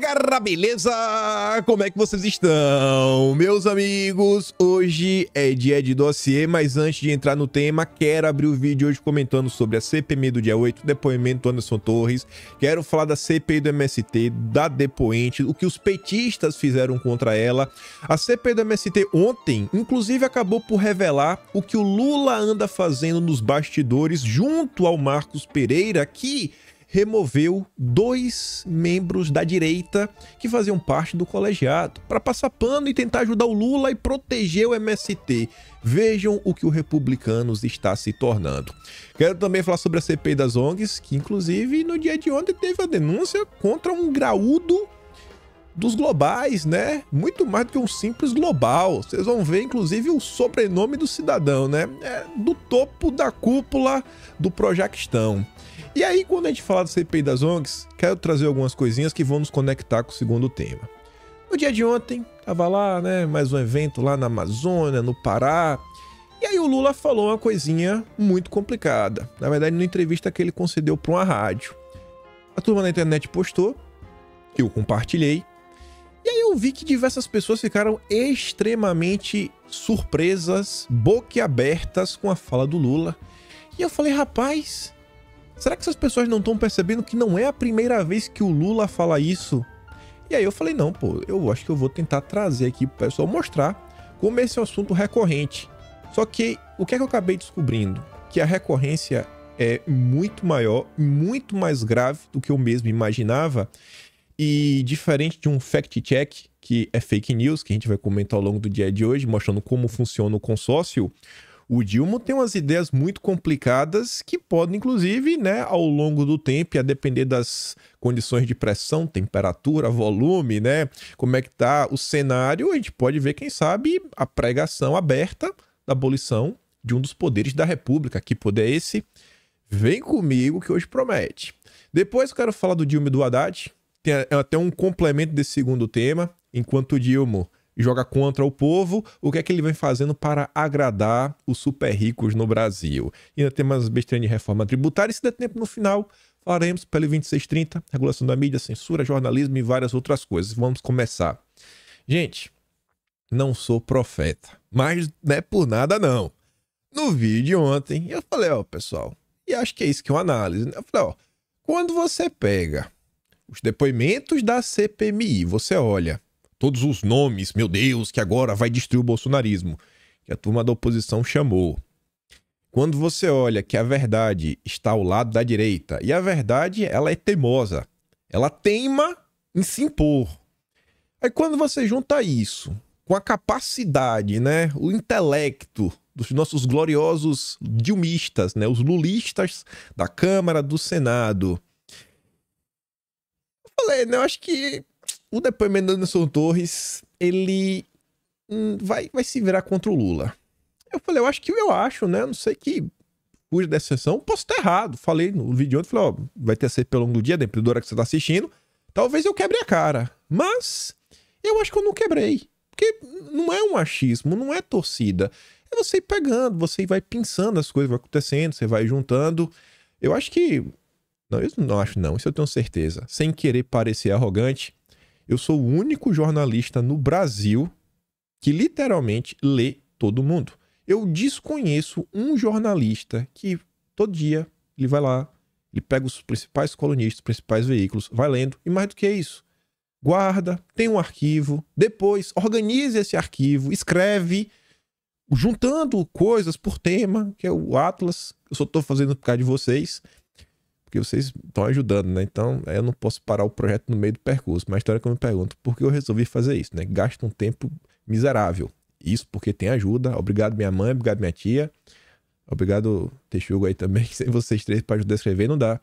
Galera, beleza? Como é que vocês estão? Meus amigos, hoje é dia de dossiê, mas antes de entrar no tema, quero abrir o vídeo hoje comentando sobre a CPMI do dia 8, depoimento do Anderson Torres, quero falar da CPI do MST, da depoente, o que os petistas fizeram contra ela. A CPI do MST ontem, inclusive, acabou por revelar o que o Lula anda fazendo nos bastidores junto ao Marcos Pereira, que removeu 2 membros da direita que faziam parte do colegiado para passar pano e tentar ajudar o Lula e proteger o MST. Vejam o que o Republicanos está se tornando. Quero também falar sobre a CPI das ONGs, que inclusive no dia de ontem teve a denúncia contra um graúdo dos globais, né? Muito mais do que um simples global. Vocês vão ver, inclusive, o sobrenome do cidadão, né? É do topo da cúpula do Projaquistão. E aí, quando a gente fala do CPI das ONGs, quero trazer algumas coisinhas que vão nos conectar com o segundo tema. No dia de ontem, tava lá, né? Mais um evento lá na Amazônia, no Pará. E aí o Lula falou uma coisinha muito complicada. Na verdade, numa entrevista que ele concedeu para uma rádio. A turma na internet postou, eu compartilhei. E aí eu vi que diversas pessoas ficaram extremamente surpresas, boquiabertas com a fala do Lula. E eu falei, rapaz, será que essas pessoas não estão percebendo que não é a primeira vez que o Lula fala isso? E aí eu falei, não, pô, eu acho que eu vou tentar trazer aqui pro pessoal mostrar como esse é um assunto recorrente. Só que o que é que eu acabei descobrindo? Que a recorrência é muito maior, muito mais grave do que eu mesmo imaginava. E diferente de um fact-check, que é fake news, que a gente vai comentar ao longo do dia de hoje, mostrando como funciona o consórcio, o Dilma tem umas ideias muito complicadas que podem, inclusive, né, ao longo do tempo, e a depender das condições de pressão, temperatura, volume, né, como é que tá o cenário, a gente pode ver, quem sabe, a pregação aberta da abolição de um dos poderes da República. Que poder é esse? Vem comigo que hoje promete. Depois eu quero falar do Dilma e do Haddad. Tem até um complemento desse segundo tema. Enquanto o Dilma joga contra o povo, o que é que ele vem fazendo para agradar os super ricos no Brasil? E ainda tem umas besteiras de reforma tributária. E se der tempo no final, falaremos pelo 2630, regulação da mídia, censura, jornalismo e várias outras coisas. Vamos começar. Gente, não sou profeta, mas não é por nada não. No vídeo de ontem, eu falei, ó, pessoal, e acho que é isso que é uma análise, né? Eu falei, ó, quando você pega os depoimentos da CPMI, você olha todos os nomes, meu Deus, que agora vai destruir o bolsonarismo, que a turma da oposição chamou. Quando você olha que a verdade está ao lado da direita, e a verdade, ela é teimosa, ela teima em se impor. Aí quando você junta isso com a capacidade, né, o intelecto dos nossos gloriosos dilmistas, né, os lulistas da Câmara, do Senado, eu falei, né, eu acho que o depoimento do Anderson Torres, ele vai se virar contra o Lula. Eu falei, eu acho, né? Não sei que fuja dessa sessão, posso estar errado. Falei no vídeo de ontem, falei, ó, vai ter CPI ao longo do dia, dependendo da hora que você tá assistindo. Talvez eu quebre a cara. Mas eu acho que eu não quebrei. Porque não é um achismo, não é torcida. É você ir pegando, você vai pensando, as coisas vão acontecendo, você vai juntando. Eu acho que... Não, eu não acho não, isso eu tenho certeza. Sem querer parecer arrogante, eu sou o único jornalista no Brasil que literalmente lê todo mundo. Eu desconheço um jornalista que todo dia ele vai lá, ele pega os principais colunistas, os principais veículos, vai lendo, e mais do que isso, guarda, tem um arquivo, depois organiza esse arquivo, escreve, juntando coisas por tema, que é o Atlas, eu só estou fazendo por causa de vocês, porque vocês estão ajudando, né? Então, eu não posso parar o projeto no meio do percurso. Mas a história que eu me pergunto, por que eu resolvi fazer isso, né? Gasto um tempo miserável. Isso porque tem ajuda. Obrigado, minha mãe, obrigado, minha tia. Obrigado, Texugo aí também. Sem vocês três para ajudar a escrever, não dá.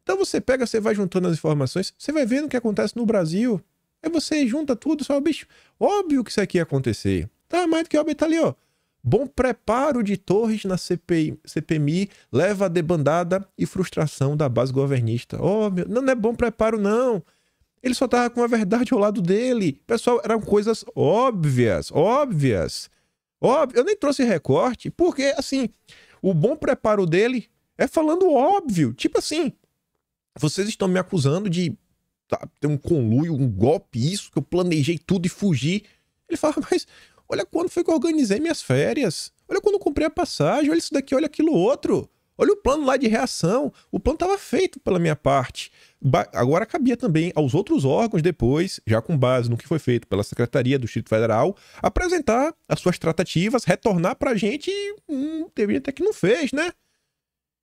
Então, você pega, você vai juntando as informações, você vai vendo o que acontece no Brasil. Aí você junta tudo, só, bicho, óbvio que isso aqui ia acontecer. Tá, mais do que óbvio, tá ali, ó. Bom preparo de Torres na CPMI leva a debandada e frustração da base governista. Oh, não é bom preparo, não. Ele só tava com a verdade ao lado dele. Pessoal, eram coisas óbvias. Eu nem trouxe recorte, porque, assim, o bom preparo dele é falando óbvio. Tipo assim, vocês estão me acusando de tem um conluio, um golpe, isso, que eu planejei tudo e fugi. Ele fala, mas olha quando foi que eu organizei minhas férias. Olha quando eu comprei a passagem, olha isso daqui, olha aquilo outro. Olha o plano lá de reação. O plano estava feito pela minha parte. Agora cabia também aos outros órgãos depois, já com base no que foi feito pela Secretaria do Distrito Federal, apresentar as suas tratativas, retornar pra gente e teve até que não fez, né?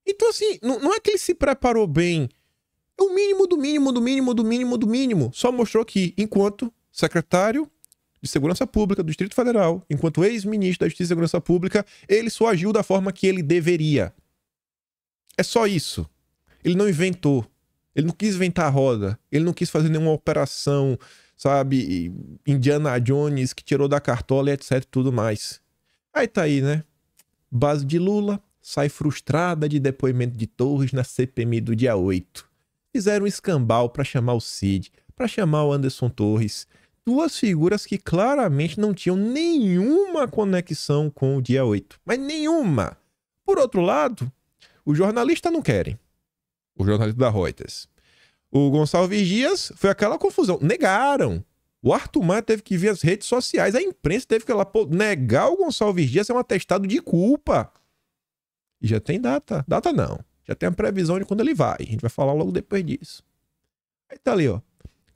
Então assim, não é que ele se preparou bem. É o mínimo do mínimo, do mínimo, do mínimo, do mínimo. Só mostrou que, enquanto secretário de Segurança Pública do Distrito Federal, enquanto ex-ministro da Justiça e Segurança Pública, ele só agiu da forma que ele deveria. É só isso. Ele não inventou. Ele não quis inventar a roda. Ele não quis fazer nenhuma operação, sabe, Indiana Jones, que tirou da cartola e etc e tudo mais. Aí tá aí, né? Base de Lula sai frustrada de depoimento de Torres na CPMI do dia 8. Fizeram um escambau pra chamar o Cid, pra chamar o Anderson Torres. Duas figuras que claramente não tinham nenhuma conexão com o dia 8. Mas nenhuma. Por outro lado, os jornalistas não querem. O jornalista da Reuters. O Gonçalves Dias foi aquela confusão. Negaram. O Arthur Maia teve que vir às redes sociais. A imprensa teve que ir lá. Pô, negar o Gonçalves Dias é um atestado de culpa. E já tem data. Data não. Já tem a previsão de quando ele vai. A gente vai falar logo depois disso. Aí tá ali, ó.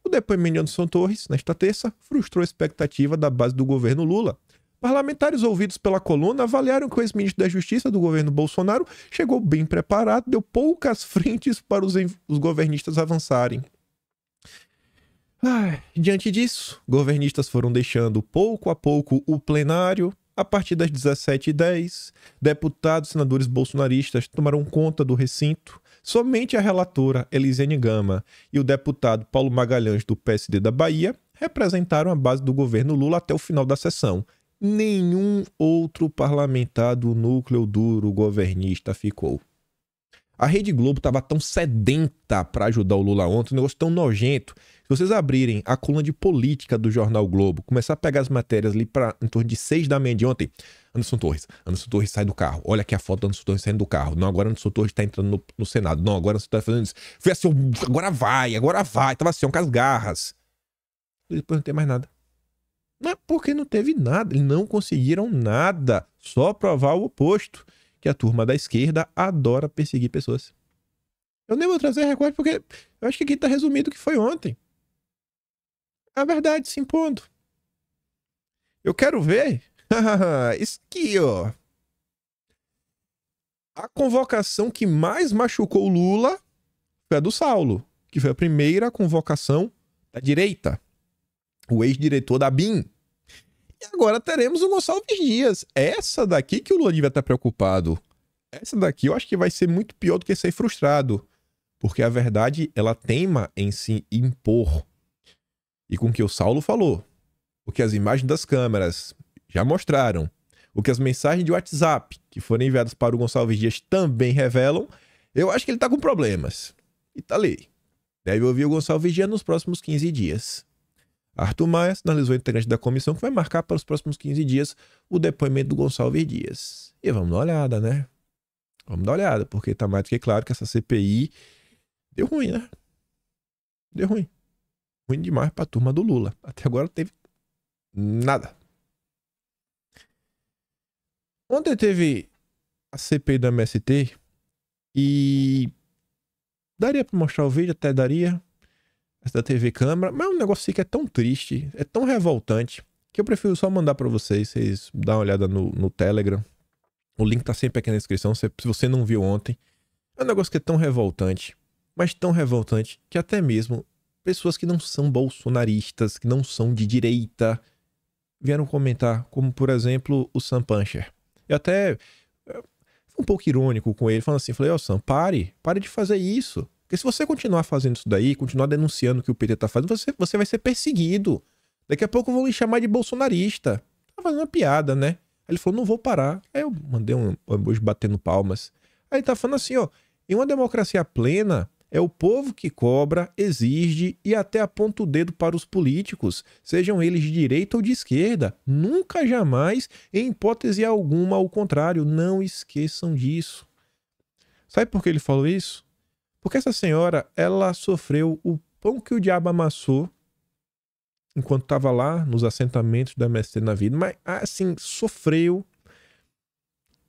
O depoimento de Anderson Torres, nesta terça, frustrou a expectativa da base do governo Lula. Parlamentares ouvidos pela coluna avaliaram que o ex-ministro da Justiça do governo Bolsonaro chegou bem preparado, deu poucas frentes para os governistas avançarem. Diante disso, governistas foram deixando pouco a pouco o plenário. A partir das 17h10, deputados e senadores bolsonaristas tomaram conta do recinto. Somente a relatora Elisiane Gama e o deputado Paulo Magalhães, do PSD da Bahia, representaram a base do governo Lula até o final da sessão. Nenhum outro parlamentar do núcleo duro governista ficou. A Rede Globo estava tão sedenta para ajudar o Lula ontem, um negócio tão nojento. Se vocês abrirem a coluna de política do jornal Globo, começar a pegar as matérias ali em torno de 6h de ontem, Anderson Torres sai do carro. Olha aqui a foto do Anderson Torres saindo do carro. Não, agora Anderson Torres está entrando no Senado. Não, agora Anderson Torres está fazendo isso. Foi assim, agora vai. Tava assim, com as garras. E depois não tem mais nada. Não é porque não teve nada. Eles não conseguiram nada. Só provar o oposto. Que a turma da esquerda adora perseguir pessoas. Eu nem vou trazer recorte porque eu acho que aqui tá resumido o que foi ontem. A verdade se impondo. Eu quero ver isso aqui, ó. A convocação que mais machucou o Lula foi a do Saulo, que foi a primeira convocação da direita. O ex-diretor da BIM. E agora teremos o Gonçalves Dias. Essa daqui que o Lula devia estar preocupado. Essa daqui eu acho que vai ser muito pior do que ser frustrado. Porque a verdade, ela teima em se impor. E com o que o Saulo falou, o que as imagens das câmeras já mostraram, o que as mensagens de WhatsApp que foram enviadas para o Gonçalves Dias também revelam, eu acho que ele tá com problemas. E tá ali. Deve ouvir o Gonçalves Dias nos próximos 15 dias. Arthur Maia sinalizou o integrante da comissão que vai marcar para os próximos 15 dias o depoimento do Gonçalves Dias. E vamos dar uma olhada, né? Vamos dar uma olhada, porque tá mais do que claro que essa CPI deu ruim, né? Deu ruim. Ruim demais pra turma do Lula. Até agora não teve nada. Ontem teve a CPI do MST e daria pra mostrar o vídeo, até daria. Essa da TV Câmara, mas o negócio que é tão triste, é tão revoltante, que eu prefiro só mandar pra vocês dar uma olhada no Telegram. O link tá sempre aqui na descrição, se você não viu ontem. É um negócio que é tão revoltante, mas tão revoltante, que até mesmo pessoas que não são bolsonaristas, que não são de direita, vieram comentar, como por exemplo o Sam Puncher. Eu até fui um pouco irônico com ele, falando assim, falei, Sam, pare de fazer isso. Porque se você continuar fazendo isso daí, continuar denunciando o que o PT tá fazendo, você vai ser perseguido. Daqui a pouco vão lhe chamar de bolsonarista. Tá fazendo uma piada, né? Aí ele falou, não vou parar. Aí eu mandei um emoji batendo palmas. Aí ele tá falando assim, ó, em uma democracia plena, é o povo que cobra, exige e até aponta o dedo para os políticos, sejam eles de direita ou de esquerda. Nunca, jamais, em hipótese alguma, ao contrário, não esqueçam disso. Sabe por que ele falou isso? Porque essa senhora, ela sofreu o pão que o diabo amassou enquanto estava lá nos assentamentos do MST na vida, mas assim, sofreu.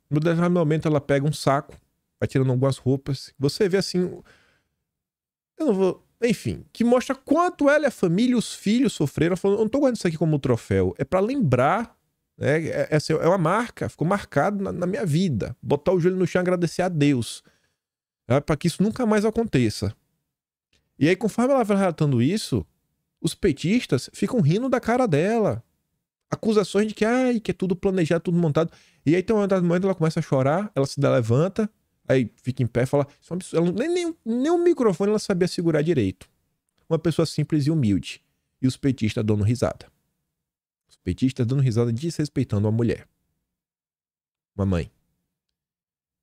No determinado momento ela pega um saco, vai tirando algumas roupas. Você vê assim, eu não vou, enfim, que mostra quanto ela e a família, os filhos sofreram. Ela falou, eu não tô guardando isso aqui como troféu, é para lembrar, né? Essa é uma marca, ficou marcado na minha vida. Botar o joelho no chão e agradecer a Deus, né? Para que isso nunca mais aconteça. E aí, conforme ela vai relatando isso, os petistas ficam rindo da cara dela. Acusações de que, que é tudo planejado, tudo montado. E aí tem um momento ela começa a chorar, ela se levanta, aí fica em pé e fala, isso é um absurdo. Nem o microfone ela sabia segurar direito. Uma pessoa simples e humilde. E os petistas dando risada. Os petistas dando risada desrespeitando a mulher. Uma mãe.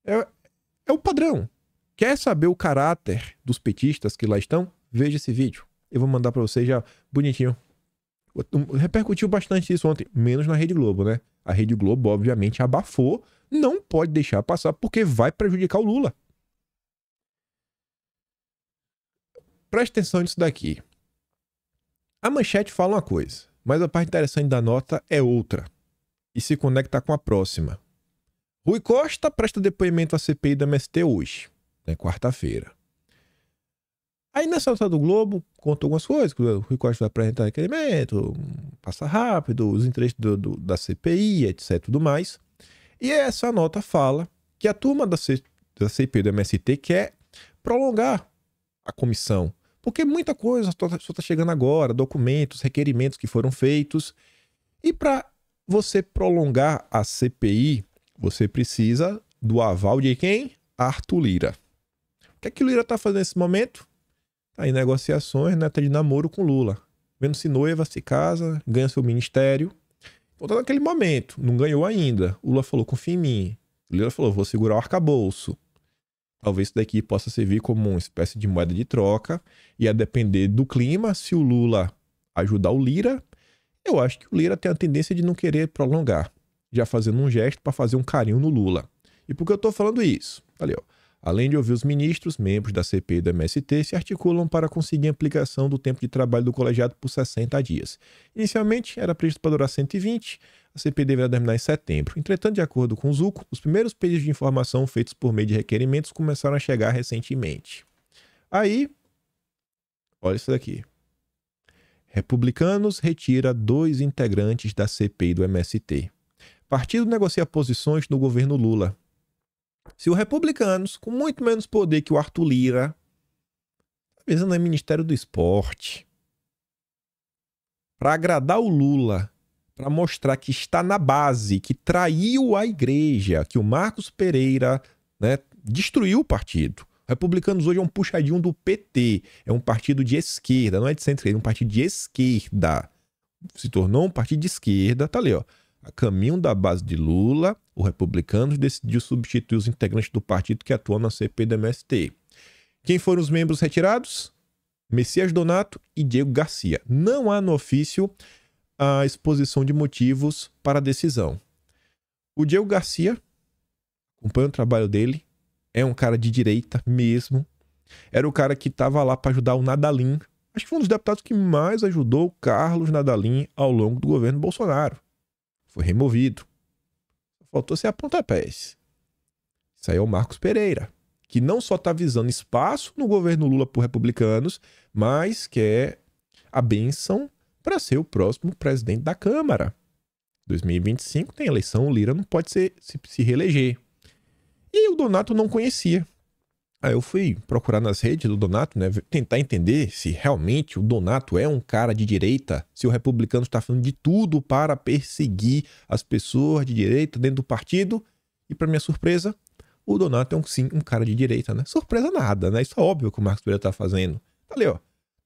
É o padrão. Quer saber o caráter dos petistas que lá estão? Veja esse vídeo. Eu vou mandar pra vocês já bonitinho. Repercutiu bastante isso ontem, menos na Rede Globo, né? A Rede Globo, obviamente, abafou. Não pode deixar passar porque vai prejudicar o Lula. Preste atenção nisso daqui. A manchete fala uma coisa, mas a parte interessante da nota é outra. E se conecta com a próxima. Rui Costa presta depoimento à CPI do MST hoje, né? Quarta-feira. Aí nessa nota do Globo, conta algumas coisas, que o Rui Costa vai apresentar requerimento, passa rápido, os interesses da CPI, etc, tudo mais. E essa nota fala que a turma da CPI do MST quer prolongar a comissão, porque muita coisa só está chegando agora, documentos, requerimentos que foram feitos. E para você prolongar a CPI, você precisa do aval de quem? Arthur Lira. O que é que o Lira está fazendo nesse momento? Tá em negociações, né? Tá de namoro com Lula. Vendo se noiva, se casa, ganha seu ministério. Então tá naquele momento, não ganhou ainda. O Lula falou, confia em mim. O Lira falou, vou segurar o arcabouço. Talvez isso daqui possa servir como uma espécie de moeda de troca. E a depender do clima, se o Lula ajudar o Lira, eu acho que o Lira tem a tendência de não querer prolongar. Já fazendo um gesto para fazer um carinho no Lula. E por que eu tô falando isso? Ali, ó. Além de ouvir os ministros, membros da CPI do MST se articulam para conseguir a ampliação do tempo de trabalho do colegiado por 60 dias. Inicialmente, era previsto para durar 120, a CPI deverá terminar em setembro. Entretanto, de acordo com o Zucco, os primeiros pedidos de informação feitos por meio de requerimentos começaram a chegar recentemente. Aí, olha isso daqui. Republicanos retira 2 integrantes da CPI do MST. Partido negocia posições no governo Lula. Se os republicanos, com muito menos poder que o Arthur Lira, talvez não é Ministério do Esporte, para agradar o Lula, para mostrar que está na base, que traiu a igreja, que o Marcos Pereira, né, destruiu o partido. Republicanos hoje é um puxadinho do PT, é um partido de esquerda, não é de centro-esquerda, é um partido de esquerda. Se tornou um partido de esquerda, tá ali, ó. A caminho da base de Lula, o Republicanos decidiu substituir os integrantes do partido que atuam na CPI do MST. Quem foram os membros retirados? Messias Donato e Diego Garcia. Não há no ofício a exposição de motivos para a decisão. O Diego Garcia, acompanha o trabalho dele, é um cara de direita mesmo. Era o cara que estava lá para ajudar o Nadalim. Acho que foi um dos deputados que mais ajudou o Carlos Nadalim ao longo do governo Bolsonaro. Foi removido. Faltou ser a pontapés. Isso aí é o Marcos Pereira, que não só está visando espaço no governo Lula por republicanos, mas quer a bênção para ser o próximo presidente da Câmara. 2025 tem eleição, o Lira não pode se reeleger. E o Donato não conhecia. Aí eu fui procurar nas redes do Donato, né, tentar entender se realmente o Donato é um cara de direita, se o republicano está fazendo de tudo para perseguir as pessoas de direita dentro do partido. E para minha surpresa, o Donato é sim um cara de direita, né? Surpresa nada, né? Isso é óbvio que o Marcos Pereira está fazendo. Tá ali, ó.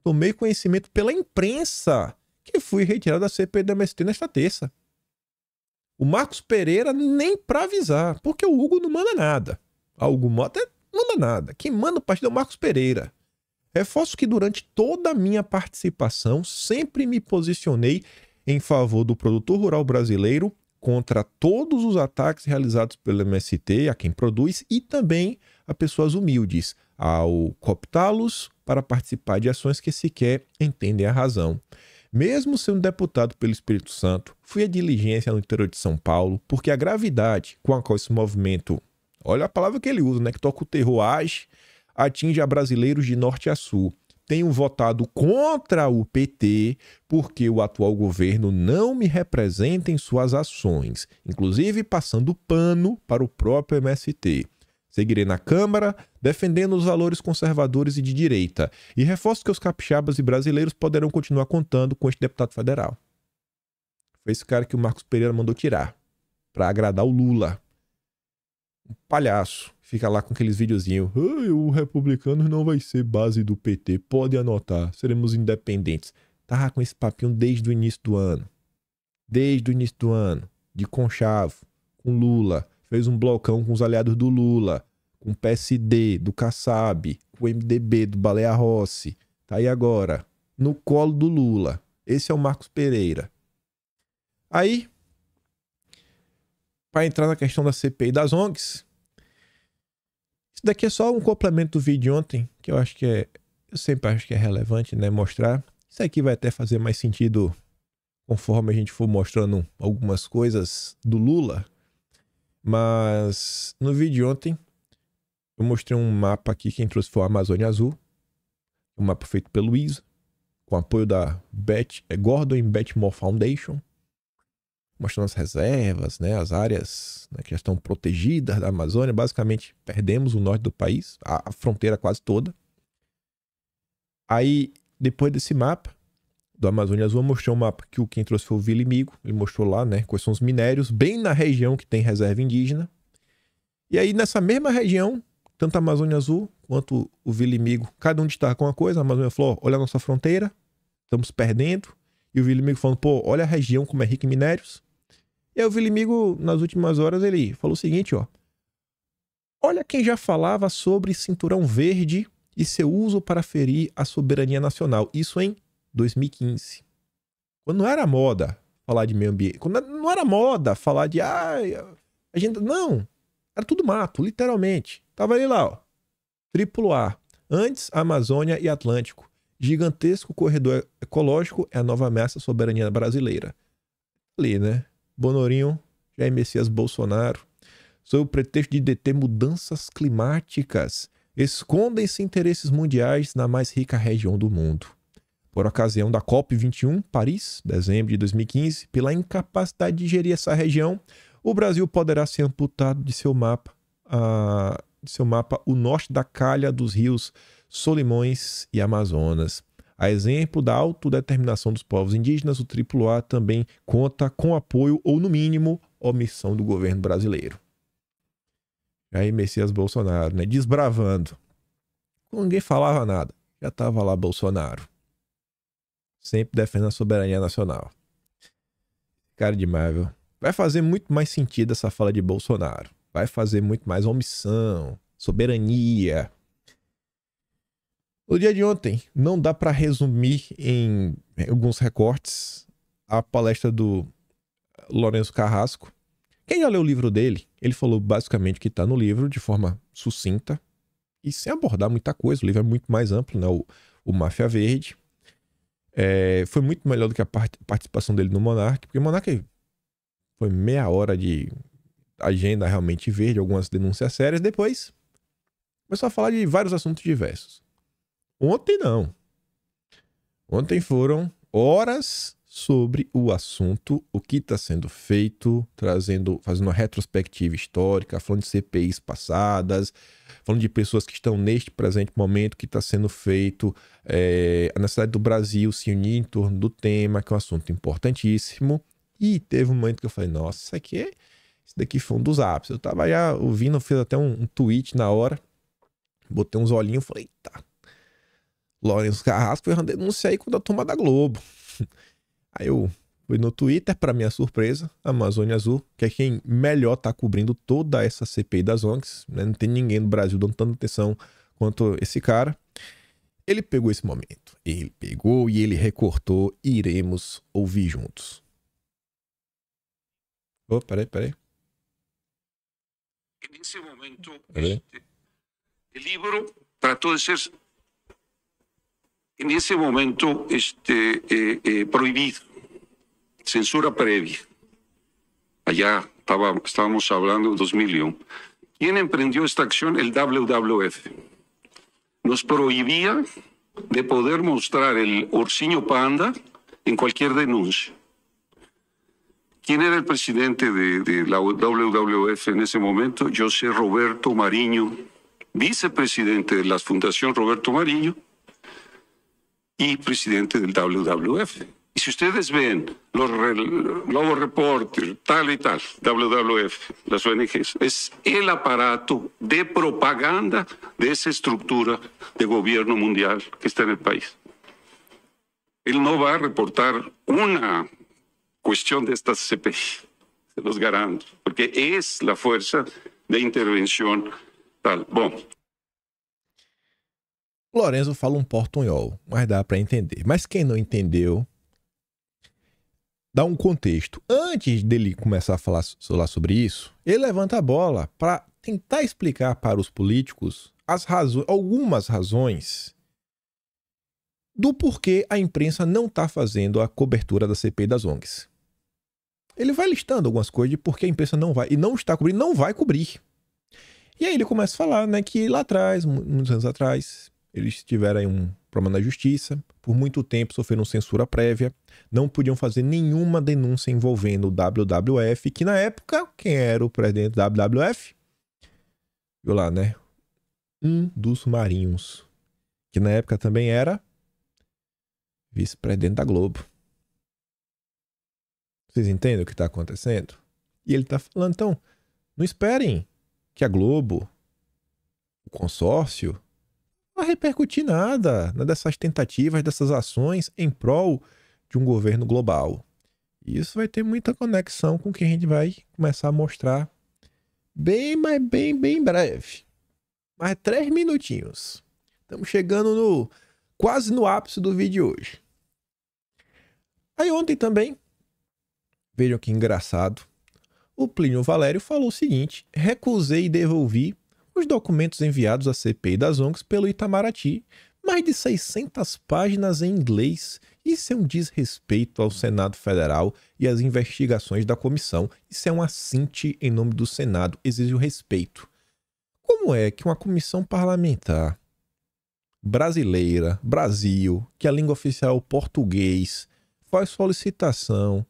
Tomei conhecimento pela imprensa que fui retirado da CPI do MST nesta terça. O Marcos Pereira nem para avisar, porque o Hugo não manda nada. A Hugo Mota não manda nada. Quem manda o partido é o Marcos Pereira. Reforço que durante toda a minha participação sempre me posicionei em favor do produtor rural brasileiro contra todos os ataques realizados pelo MST, a quem produz, e também a pessoas humildes, ao cooptá-los para participar de ações que sequer entendem a razão. Mesmo sendo deputado pelo Espírito Santo, fui à diligência no interior de São Paulo, porque a gravidade com a qual esse movimento, olha a palavra que ele usa, né, que toca o terror, age, atinge a brasileiros de norte a sul. Tenho votado contra o PT porque o atual governo não me representa em suas ações, inclusive passando pano para o próprio MST. Seguirei na Câmara, defendendo os valores conservadores e de direita, e reforço que os capixabas e brasileiros poderão continuar contando com este deputado federal. Foi esse cara que o Marcos Pereira mandou tirar, para agradar o Lula. Um palhaço. Fica lá com aqueles videozinhos. O republicano não vai ser base do PT. Pode anotar. Seremos independentes. Tava com esse papinho desde o início do ano. Desde o início do ano. De conchavo. Com Lula. Fez um blocão com os aliados do Lula. Com o PSD, do Kassab. Com o MDB, do Baleia Rossi. Tá aí agora. No colo do Lula. Esse é o Marcos Pereira. Aí, para entrar na questão da CPI das ONGs, isso daqui é só um complemento do vídeo de ontem, que eu acho que eu sempre acho que é relevante, né, mostrar. Isso aqui vai até fazer mais sentido conforme a gente for mostrando algumas coisas do Lula. Mas no vídeo de ontem, eu mostrei um mapa aqui, quem trouxe foi a Amazônia Azul, um mapa feito pelo ISA, com apoio da Gordon e Beth Moore Foundation, mostrando as reservas, né, as áreas, né, que já estão protegidas da Amazônia. Basicamente, perdemos o norte do país, a fronteira quase toda. Aí, depois desse mapa do Amazônia Azul, eu mostrei um mapa que quem trouxe foi o Vili Migo. Ele mostrou lá, né, quais são os minérios, bem na região que tem reserva indígena. E aí, nessa mesma região, tanto a Amazônia Azul quanto o Vili Migo, cada um destaca uma coisa. A Amazônia falou, olha a nossa fronteira, estamos perdendo. E o Vili Migo falando, pô, olha a região como é rica em minérios. E aí o Vili Migo, nas últimas horas, ele falou o seguinte, ó. Olha quem já falava sobre cinturão verde e seu uso para ferir a soberania nacional. Isso em 2015. Quando não era moda falar de meio ambiente. Quando não era moda falar de... a gente, não. Era tudo mato, literalmente. Tava ali lá, ó. AAA. Antes, Amazônia e Atlântico. Gigantesco corredor ecológico é a nova ameaça à soberania brasileira. Ali, né? Bonorinho, Jair Messias Bolsonaro, sob o pretexto de deter mudanças climáticas, escondem-se interesses mundiais na mais rica região do mundo. Por ocasião da COP21, Paris, dezembro de 2015, pela incapacidade de gerir essa região, o Brasil poderá ser amputado de seu mapa o norte da calha dos rios Solimões e Amazonas. A exemplo da autodeterminação dos povos indígenas, o AAA também conta com apoio ou, no mínimo, omissão do governo brasileiro. Aí Messias Bolsonaro, né? Desbravando. Ninguém falava nada. Já estava lá Bolsonaro. Sempre defendendo a soberania nacional. Cara demais, viu? Vai fazer muito mais sentido essa fala de Bolsonaro. Vai fazer muito mais omissão, soberania. No dia de ontem, não dá para resumir em alguns recortes a palestra do Lourenço Carrasco. Quem já leu o livro dele, ele falou basicamente o que está no livro de forma sucinta e sem abordar muita coisa. O livro é muito mais amplo, né? O Máfia Verde. Foi muito melhor do que a participação dele no Monark, porque o Monark foi meia hora de agenda realmente verde, algumas denúncias sérias. Depois começou a falar de vários assuntos diversos. Ontem não. Ontem foram horas sobre o assunto, o que está sendo feito, fazendo uma retrospectiva histórica, falando de CPIs passadas, falando de pessoas que estão neste presente momento, que está sendo feito, a necessidade do Brasil se unir em torno do tema, que é um assunto importantíssimo. E teve um momento que eu falei, nossa, isso daqui foi um dos ápices. Eu tava já ouvindo, fiz até um tweet na hora, botei uns olhinhos e falei, eita, Lourenço Carrasco foi uma denúncia aí contra a turma da Globo. Aí eu fui no Twitter, para minha surpresa, Amazônia Azul, que é quem melhor tá cobrindo toda essa CPI das ONGs, né? Não tem ninguém no Brasil dando tanta atenção quanto esse cara. Ele pegou esse momento. Ele pegou e ele recortou. Iremos ouvir juntos. Oh, peraí. En ese momento, el libro trató de ser En ese momento prohibido, censura previa. Allá estábamos hablando de 2001. ¿Quién emprendió esta acción? El WWF. Nos prohibía de poder mostrar el ursinho panda en cualquier denuncia. ¿Quién era el presidente de la WWF en ese momento? José Roberto Mariño, vicepresidente de la Fundación Roberto Mariño y presidente del WWF. Y si ustedes ven los Globo Reporter, tal y tal, WWF, las ONGs, es el aparato de propaganda de esa estructura de gobierno mundial que está en el país. Él no va a reportar una cuestión de estas CPI, se los garanto, porque es la fuerza de intervenção tal. Bom. Lorenzo fala um portunhol, mas dá para entender. Mas quem não entendeu, dá um contexto. Antes dele começar a falar sobre isso, ele levanta a bola para tentar explicar para os políticos algumas razões do porquê a imprensa não está fazendo a cobertura da CPI das ONGs. Ele vai listando algumas coisas de por que a imprensa não vai, e não está cobrindo, não vai cobrir. E aí ele começa a falar, né, que lá atrás, muitos anos atrás, eles tiveram aí um problema na justiça, por muito tempo sofreram censura prévia, não podiam fazer nenhuma denúncia envolvendo o WWF, que na época, quem era o presidente do WWF? Viu lá, né? Um dos marinhos, que na época também era vice-presidente da Globo. Vocês entendem o que está acontecendo? E ele está falando, então, não esperem que a Globo, o consórcio, não vai repercutir nada dessas tentativas, dessas ações em prol de um governo global. E isso vai ter muita conexão com o que a gente vai começar a mostrar bem breve. Mais 3 minutinhos. Estamos chegando quase no ápice do vídeo hoje. Aí ontem também, vejam que engraçado, o Plínio Valério falou o seguinte: recusei e devolvi os documentos enviados à CPI das ONGs pelo Itamaraty, mais de 600 páginas em inglês. Isso é um desrespeito ao Senado Federal e às investigações da comissão. Isso é um assinte em nome do Senado, exige o respeito. Como é que uma comissão parlamentar brasileira, Brasil, que a língua oficial é o português, faz solicitação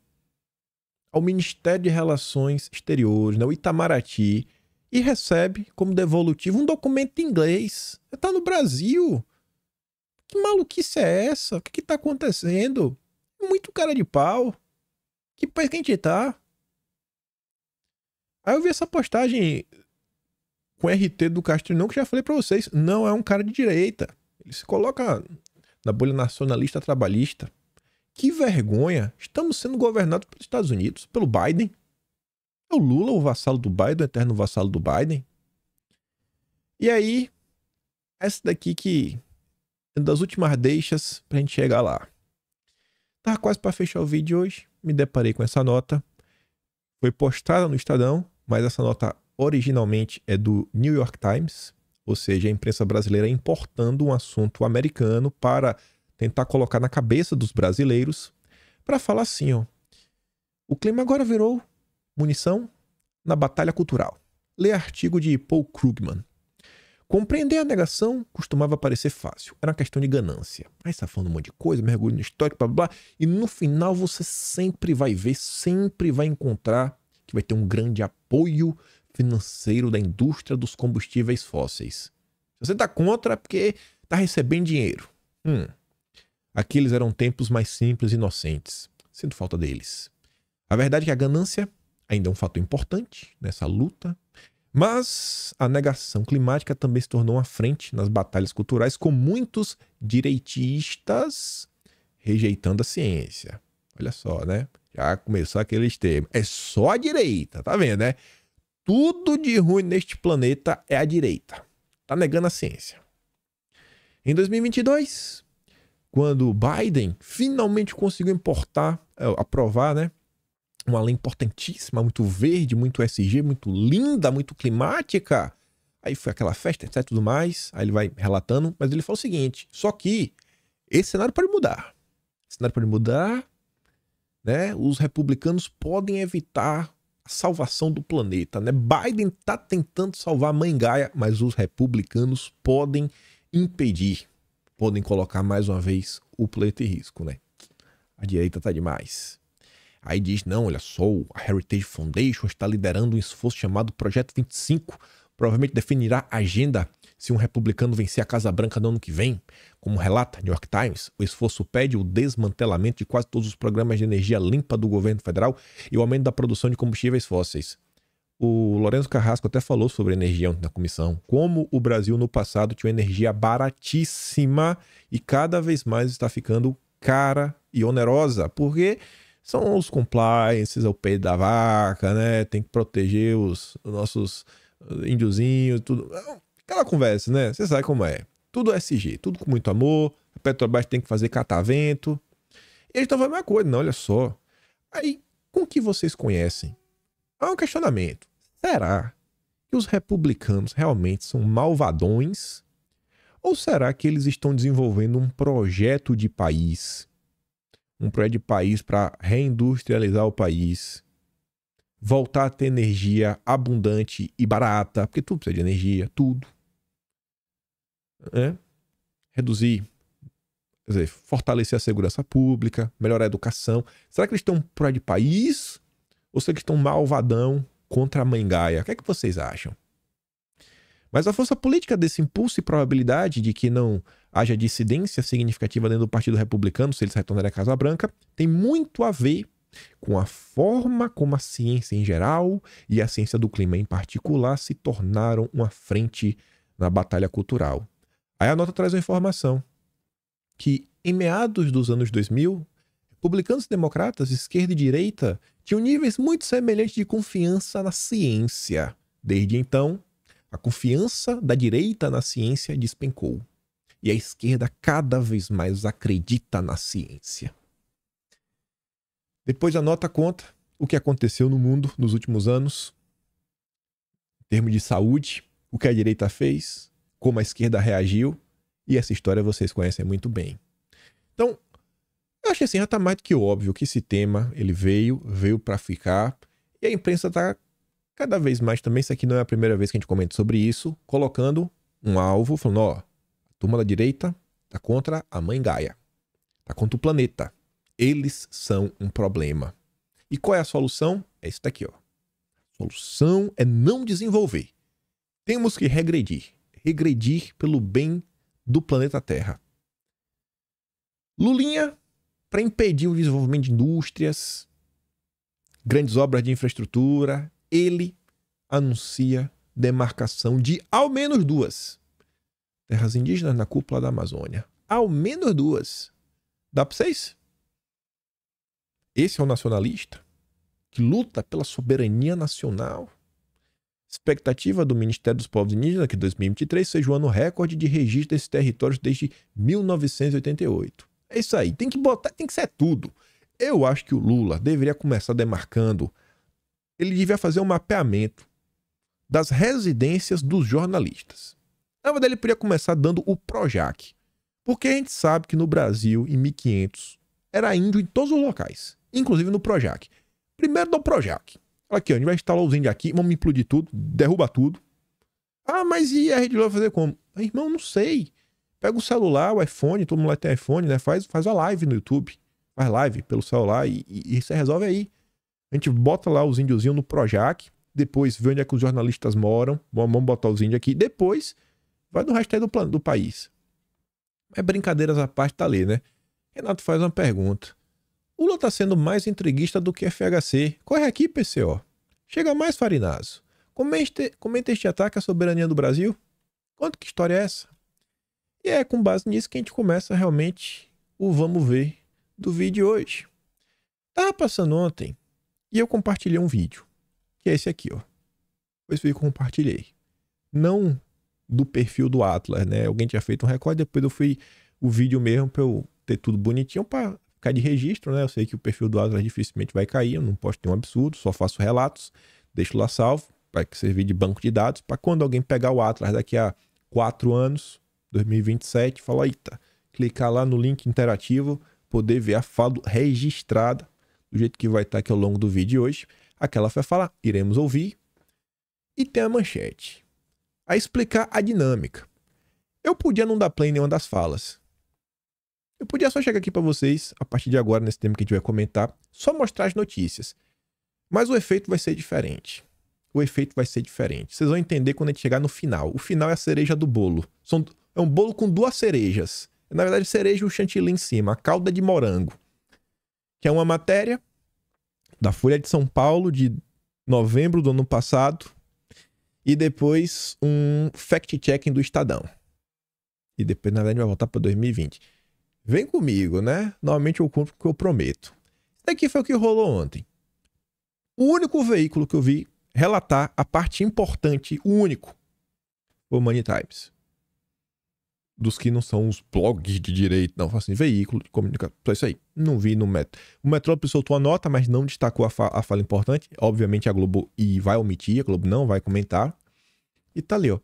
ao Ministério de Relações Exteriores, né, o Itamaraty, e recebe como devolutivo um documento em inglês? Está no Brasil. Que maluquice é essa? O que está acontecendo? Muito cara de pau. Que país que a gente tá? Aí eu vi essa postagem com RT do Castrinão, que já falei pra vocês, não é um cara de direita. Ele se coloca na bolha nacionalista trabalhista. Que vergonha. Estamos sendo governados pelos Estados Unidos, pelo Biden. É o Lula, o vassalo do Biden, o eterno vassalo do Biden. E aí, essa daqui que é das últimas deixas pra gente chegar lá. Tava quase pra fechar o vídeo hoje, me deparei com essa nota. Foi postada no Estadão, mas essa nota originalmente é do New York Times, ou seja, a imprensa brasileira importando um assunto americano para tentar colocar na cabeça dos brasileiros, para falar assim, ó: o clima agora virou munição na batalha cultural. Lê artigo de Paul Krugman. Compreender a negação costumava parecer fácil. Era uma questão de ganância. Aí está falando um monte de coisa, mergulho no histórico, blá, blá, blá, e no final você sempre vai ver, sempre vai encontrar que vai ter um grande apoio financeiro da indústria dos combustíveis fósseis. Se você está contra, é porque está recebendo dinheiro. Aqueles eram tempos mais simples e inocentes. Sinto falta deles. A verdade é que a ganância ainda é um fator importante nessa luta, mas a negação climática também se tornou uma frente nas batalhas culturais, com muitos direitistas rejeitando a ciência. Olha só, né? Já começou aqueles termos. É só a direita, tá vendo, né? Tudo de ruim neste planeta é a direita. Tá negando a ciência. Em 2022, quando o Biden finalmente conseguiu aprovar, né, uma lei importantíssima, muito verde, muito ESG, muito linda, muito climática. Aí foi aquela festa, etc, tudo mais. Aí ele vai relatando, mas ele fala o seguinte: só que Esse cenário pode mudar. Esse cenário pode mudar, né? Os republicanos podem evitar a salvação do planeta, né? Biden tá tentando salvar a mãe Gaia, mas os republicanos podem impedir, podem colocar mais uma vez o planeta em risco, né? A direita tá demais. Aí diz, não, olha só, a Heritage Foundation está liderando um esforço chamado Projeto 25, provavelmente definirá a agenda se um republicano vencer a Casa Branca no ano que vem. Como relata New York Times, o esforço pede o desmantelamento de quase todos os programas de energia limpa do governo federal e o aumento da produção de combustíveis fósseis. O Lourenço Carrasco até falou sobre energia na comissão, como o Brasil no passado tinha energia baratíssima e cada vez mais está ficando cara e onerosa, porque são os compliances, o peito da vaca, né? Tem que proteger os nossos índiozinhos, tudo. Aquela conversa, né? Você sabe como é. Tudo SG, tudo com muito amor. A Petrobras tem que fazer catavento. E eles estão fazendo a mesma coisa, não, olha só. Aí, com o que vocês conhecem? Há um questionamento. Será que os republicanos realmente são malvadões? Ou será que eles estão desenvolvendo um projeto de país? Um projeto de país para reindustrializar o país, voltar a ter energia abundante e barata, porque tudo precisa de energia, tudo. Reduzir, quer dizer, fortalecer a segurança pública, melhorar a educação. Será que eles estão um projeto de país? Ou será que estão malvadão contra a mãe Gaia? O que é que vocês acham? Mas a força política desse impulso e probabilidade de que não haja dissidência significativa dentro do Partido Republicano, se eles retornarem à Casa Branca, tem muito a ver com a forma como a ciência em geral e a ciência do clima em particular se tornaram uma frente na batalha cultural. Aí a nota traz uma informação que em meados dos anos 2000, republicanos e democratas, esquerda e direita, tinham níveis muito semelhantes de confiança na ciência. Desde então, a confiança da direita na ciência despencou. E a esquerda cada vez mais acredita na ciência. Depois a nota conta o que aconteceu no mundo nos últimos anos, em termos de saúde, o que a direita fez, como a esquerda reagiu, e essa história vocês conhecem muito bem. Então, eu acho assim, já está mais do que óbvio que esse tema ele veio para ficar, e a imprensa está cada vez mais também, isso aqui não é a primeira vez que a gente comenta sobre isso, colocando um alvo, falando, ó, a turma da direita tá contra a mãe Gaia, tá contra o planeta. Eles são um problema. E qual é a solução? É isso daqui, ó. A solução é não desenvolver. Temos que regredir. Regredir pelo bem do planeta Terra. Lulinha, para impedir o desenvolvimento de indústrias, grandes obras de infraestrutura, ele anuncia demarcação de ao menos 2 terras indígenas na cúpula da Amazônia. Ao menos 2. Dá para vocês? Esse é o nacionalista que luta pela soberania nacional. Expectativa do Ministério dos Povos Indígenas que 2023 seja o ano recorde de registro desses territórios desde 1988. É isso aí, tem que botar, tem que ser tudo. Eu acho que o Lula deveria começar demarcando, ele devia fazer um mapeamento das residências dos jornalistas. Na verdade, ele poderia começar dando o Projac, porque a gente sabe que no Brasil, em 1500, era índio em todos os locais, inclusive no Projac. Primeiro dá o Projac. Aqui, ó, a gente vai instalar os índios aqui, vamos implodir tudo, derruba tudo. Ah, mas e a Rede Globo vai fazer como? Ah, irmão, não sei. Pega o celular, o iPhone, todo mundo lá tem iPhone, né? Faz uma live no YouTube. Faz live pelo celular e você resolve aí. A gente bota lá os índiozinhos no Projac, depois vê onde é que os jornalistas moram, vamos botar os índios aqui, depois vai no resto aí do país. Mas brincadeiras à parte tá ali, né? Renato faz uma pergunta. O Lula tá sendo mais entreguista do que FHC. Corre aqui, PCO. Chega mais, Farinazo. Comenta este ataque à soberania do Brasil. Conta que história é essa? E é com base nisso que a gente começa realmente o vamos ver do vídeo hoje. Tava passando ontem e eu compartilhei um vídeo. Que é esse aqui, ó. Esse vídeo que eu compartilhei. Não do perfil do Atlas, né? Alguém tinha feito um recorde, depois eu fui o vídeo mesmo pra eu ter tudo bonitinho pra ficar de registro, né? Eu sei que o perfil do Atlas dificilmente vai cair, eu não posto nenhum absurdo, só faço relatos, deixo lá salvo, para servir de banco de dados, para quando alguém pegar o Atlas daqui a 4 anos, 2027, falar, eita, clicar lá no link interativo, poder ver a fala registrada, do jeito que vai estar aqui ao longo do vídeo de hoje. Aquela vai falar, iremos ouvir. E tem a manchete. A explicar a dinâmica. Eu podia não dar play em nenhuma das falas. Eu podia só chegar aqui para vocês, a partir de agora, nesse tema que a gente vai comentar, só mostrar as notícias. Mas o efeito vai ser diferente. O efeito vai ser diferente. Vocês vão entender quando a gente chegar no final. O final é a cereja do bolo. É um bolo com 2 cerejas. Na verdade, cereja e o chantilly em cima. A calda de morango. Que é uma matéria da Folha de São Paulo, de novembro do ano passado. E depois um fact-checking do Estadão. E depois, na verdade, vai voltar para 2020. Vem comigo, né? Normalmente eu cumpro o que eu prometo. Isso daqui foi o que rolou ontem. O único veículo que eu vi relatar a parte importante, o único, foi o Money Times. Dos que não são os blogs de direito, não, assim, veículo de comunicação, só isso aí. Não vi no Metro. O Metrópole soltou a nota, mas não destacou a fala importante. Obviamente a Globo vai omitir, a Globo não vai comentar. E tá ali, ó.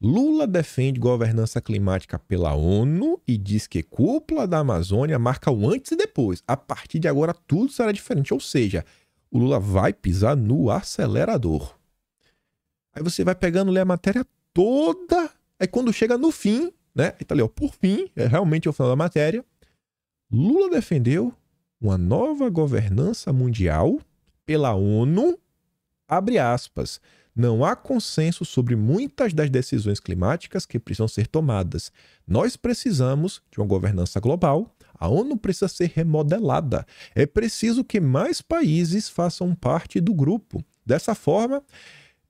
Lula defende governança climática pela ONU e diz que cúpula da Amazônia marca o antes e depois. A partir de agora tudo será diferente, ou seja, o Lula vai pisar no acelerador. Aí você vai pegando, lê a matéria toda, aí quando chega no fim, né? Aí tá ali, ó, por fim, é realmente o final da matéria. Lula defendeu uma nova governança mundial pela ONU, abre aspas. Não há consenso sobre muitas das decisões climáticas que precisam ser tomadas. Nós precisamos de uma governança global. A ONU precisa ser remodelada. É preciso que mais países façam parte do grupo. Dessa forma,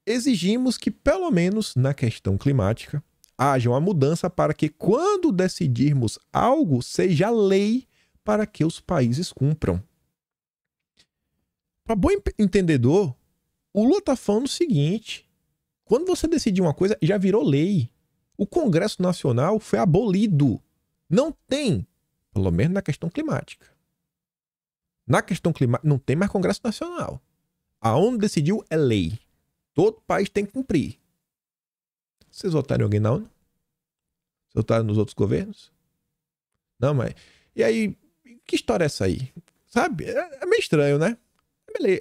exigimos que, pelo menos na questão climática, haja uma mudança para que, quando decidirmos algo, seja lei para que os países cumpram. Para bom entendedor, o Lula está falando o seguinte: quando você decidir uma coisa, já virou lei. O Congresso Nacional foi abolido. Não tem, pelo menos na questão climática. Na questão climática, não tem mais Congresso Nacional. A ONU decidiu, é lei. Todo país tem que cumprir. Vocês votaram em alguém na ONU? Vocês votaram nos outros governos? Não, mas... E aí, que história é essa aí? Sabe? É meio estranho, né?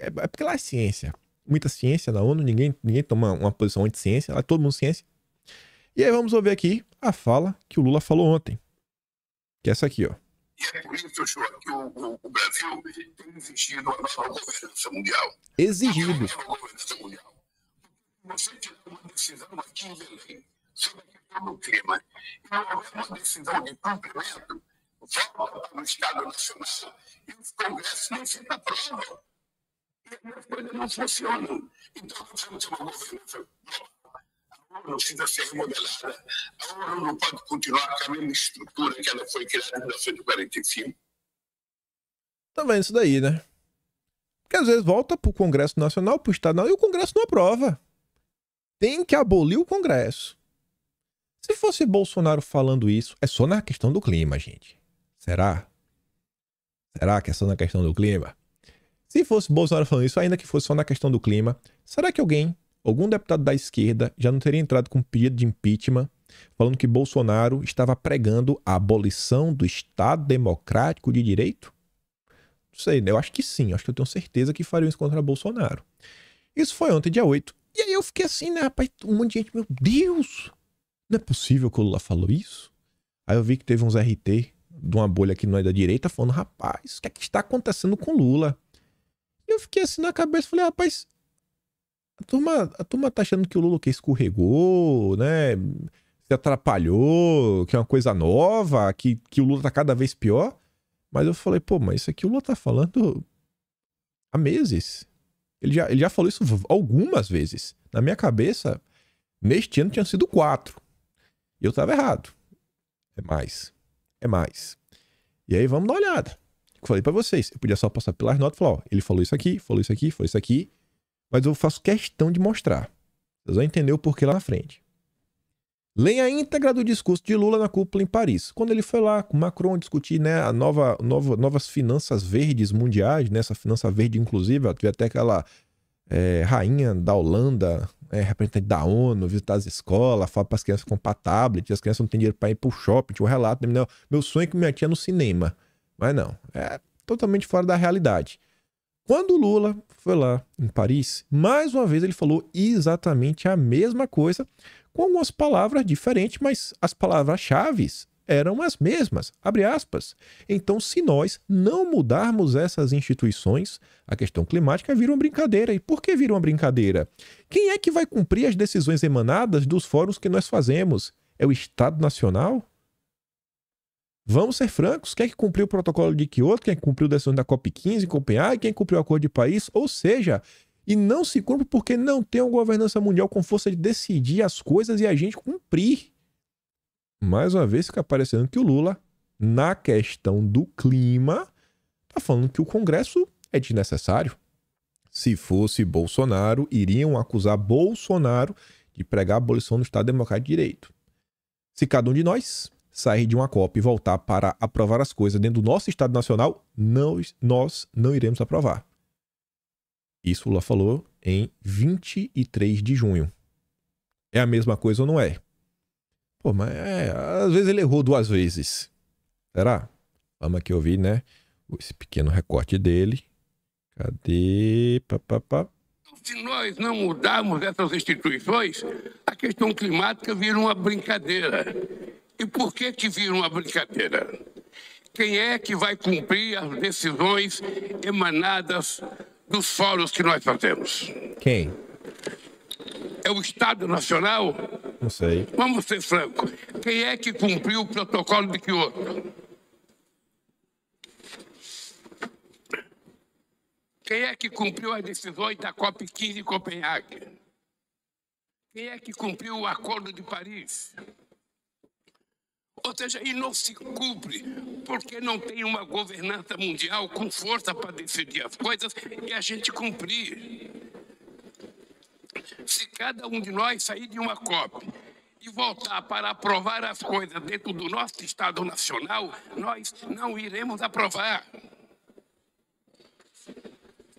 É porque lá é ciência. Muita ciência na ONU, ninguém toma uma posição anti-ciência, lá é todo mundo ciência. E aí vamos ouvir aqui a fala que o Lula falou ontem. Que é essa aqui, ó. E é por isso, Joshua, que o Brasil tem exigido uma nova governança mundial. Exigido. Uma nova governança mundial. Você tirar uma decisão aqui em Belém sobre a questão do clima e não houver uma decisão de cumprimento, volta para o Estado Nacional e os congressos não se aprovam. E as coisas não funcionam. Então, nós temos uma governança global. A ONU precisa ser remodelada. A ONU não pode continuar com a mesma estrutura que ela foi criada em 1945. Tá vendo isso daí, né? Porque às vezes volta pro Congresso Nacional, pro Estado Nacional, e o Congresso não aprova. Tem que abolir o Congresso. Se fosse Bolsonaro falando isso, é só na questão do clima, gente. Será? Será que é só na questão do clima? Se fosse Bolsonaro falando isso, ainda que fosse só na questão do clima, será que algum deputado da esquerda, já não teria entrado com um pedido de impeachment, falando que Bolsonaro estava pregando a abolição do Estado Democrático de Direito? Não sei, eu acho que sim, acho que eu tenho certeza que fariam isso contra Bolsonaro. Isso foi ontem, dia 8. E aí eu fiquei assim, né, rapaz, um monte de gente, meu Deus, não é possível que o Lula falou isso? Aí eu vi que teve uns RT de uma bolha aqui não é da direita falando, rapaz, o que é que está acontecendo com o Lula? E eu fiquei assim na cabeça, falei, rapaz, a turma tá achando que o Lula que escorregou, né, se atrapalhou, que é uma coisa nova, que o Lula tá cada vez pior. Mas eu falei, pô, mas isso aqui o Lula tá falando há meses. Ele já falou isso algumas vezes. Na minha cabeça, neste ano tinham sido 4. E eu tava errado. É mais. É mais. E aí vamos dar uma olhada. Eu falei pra vocês, eu podia só passar pelas notas e falar, ó, ele falou isso aqui, falou isso aqui, falou isso aqui. Mas eu faço questão de mostrar. Vocês vão entender o porquê lá na frente. Leia a íntegra do discurso de Lula na cúpula em Paris. Quando ele foi lá com Macron discutir, né, a novas finanças verdes mundiais, né, essa finança verde inclusive, teve até rainha da Holanda, representante da ONU, visitar as escolas, falar para as crianças comprar tablet, as crianças não têm dinheiro para ir pro shopping, tinha um relato, meu sonho é que minha tia no cinema. Mas não, é totalmente fora da realidade. Quando o Lula foi lá em Paris, mais uma vez ele falou exatamente a mesma coisa, com algumas palavras diferentes, mas as palavras-chave eram as mesmas, abre aspas. Então, se nós não mudarmos essas instituições, a questão climática vira uma brincadeira. E por que vira uma brincadeira? Quem é que vai cumprir as decisões emanadas dos fóruns que nós fazemos? É o Estado Nacional? Vamos ser francos, quem é que cumpriu o protocolo de Kyoto, quem é que cumpriu a decisão da COP15 em Copenhague, quem cumpriu o acordo de Paris, ou seja, e não se cumpre porque não tem uma governança mundial com força de decidir as coisas e a gente cumprir. Mais uma vez fica parecendo que o Lula, na questão do clima, está falando que o Congresso é desnecessário. Se fosse Bolsonaro, iriam acusar Bolsonaro de pregar a abolição do Estado Democrático de Direito. Se cada um de nós sair de uma COP e voltar para aprovar as coisas dentro do nosso Estado Nacional, nós não iremos aprovar. Isso o Lula falou em 23 de junho. É a mesma coisa ou não é? Pô, mas às vezes ele errou 2 vezes. Será? Vamos aqui ouvir, né? Esse pequeno recorte dele. Cadê? Se nós não mudarmos essas instituições, a questão climática vira uma brincadeira. E por que vira uma brincadeira? Quem é que vai cumprir as decisões emanadas dos fóruns que nós fazemos? Quem? É o Estado Nacional? Não sei. Vamos ser francos. Quem é que cumpriu o protocolo de Kyoto? Quem é que cumpriu as decisões da COP15 em Copenhague? Quem é que cumpriu o Acordo de Paris? Ou seja, e não se cumpre porque não tem uma governança mundial com força para decidir as coisas e a gente cumprir. Se cada um de nós sair de uma COP e voltar para aprovar as coisas dentro do nosso Estado Nacional, nós não iremos aprovar.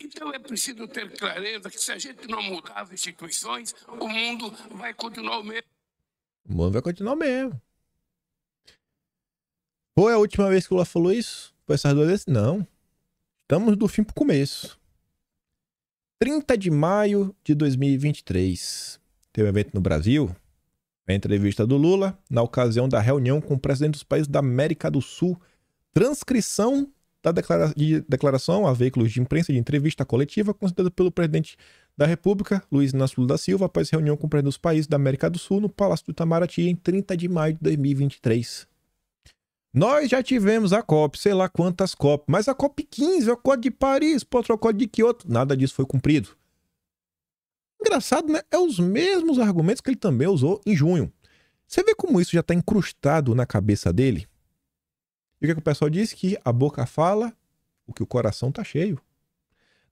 Então é preciso ter clareza que se a gente não mudar as instituições, o mundo vai continuar o mesmo. O mundo vai continuar o mesmo. Foi a última vez que o Lula falou isso? Foi essas 2 vezes? Não. Estamos do fim pro começo. 30 de maio de 2023. Teve um evento no Brasil. A entrevista do Lula, na ocasião da reunião com o presidente dos países da América do Sul. Transcrição da declaração a veículos de imprensa de entrevista coletiva concedida pelo presidente da República, Luiz Inácio Lula da Silva, após reunião com o presidente dos países da América do Sul no Palácio do Itamaraty em 30 de maio de 2023. Nós já tivemos a COP, sei lá quantas COP, mas a COP15, o Acordo de Paris, o Protocolo de Kyoto, nada disso foi cumprido. Engraçado, né? É os mesmos argumentos que ele também usou em junho. Você vê como isso já está incrustado na cabeça dele? E o que o pessoal disse? Que a boca fala, o que o coração está cheio.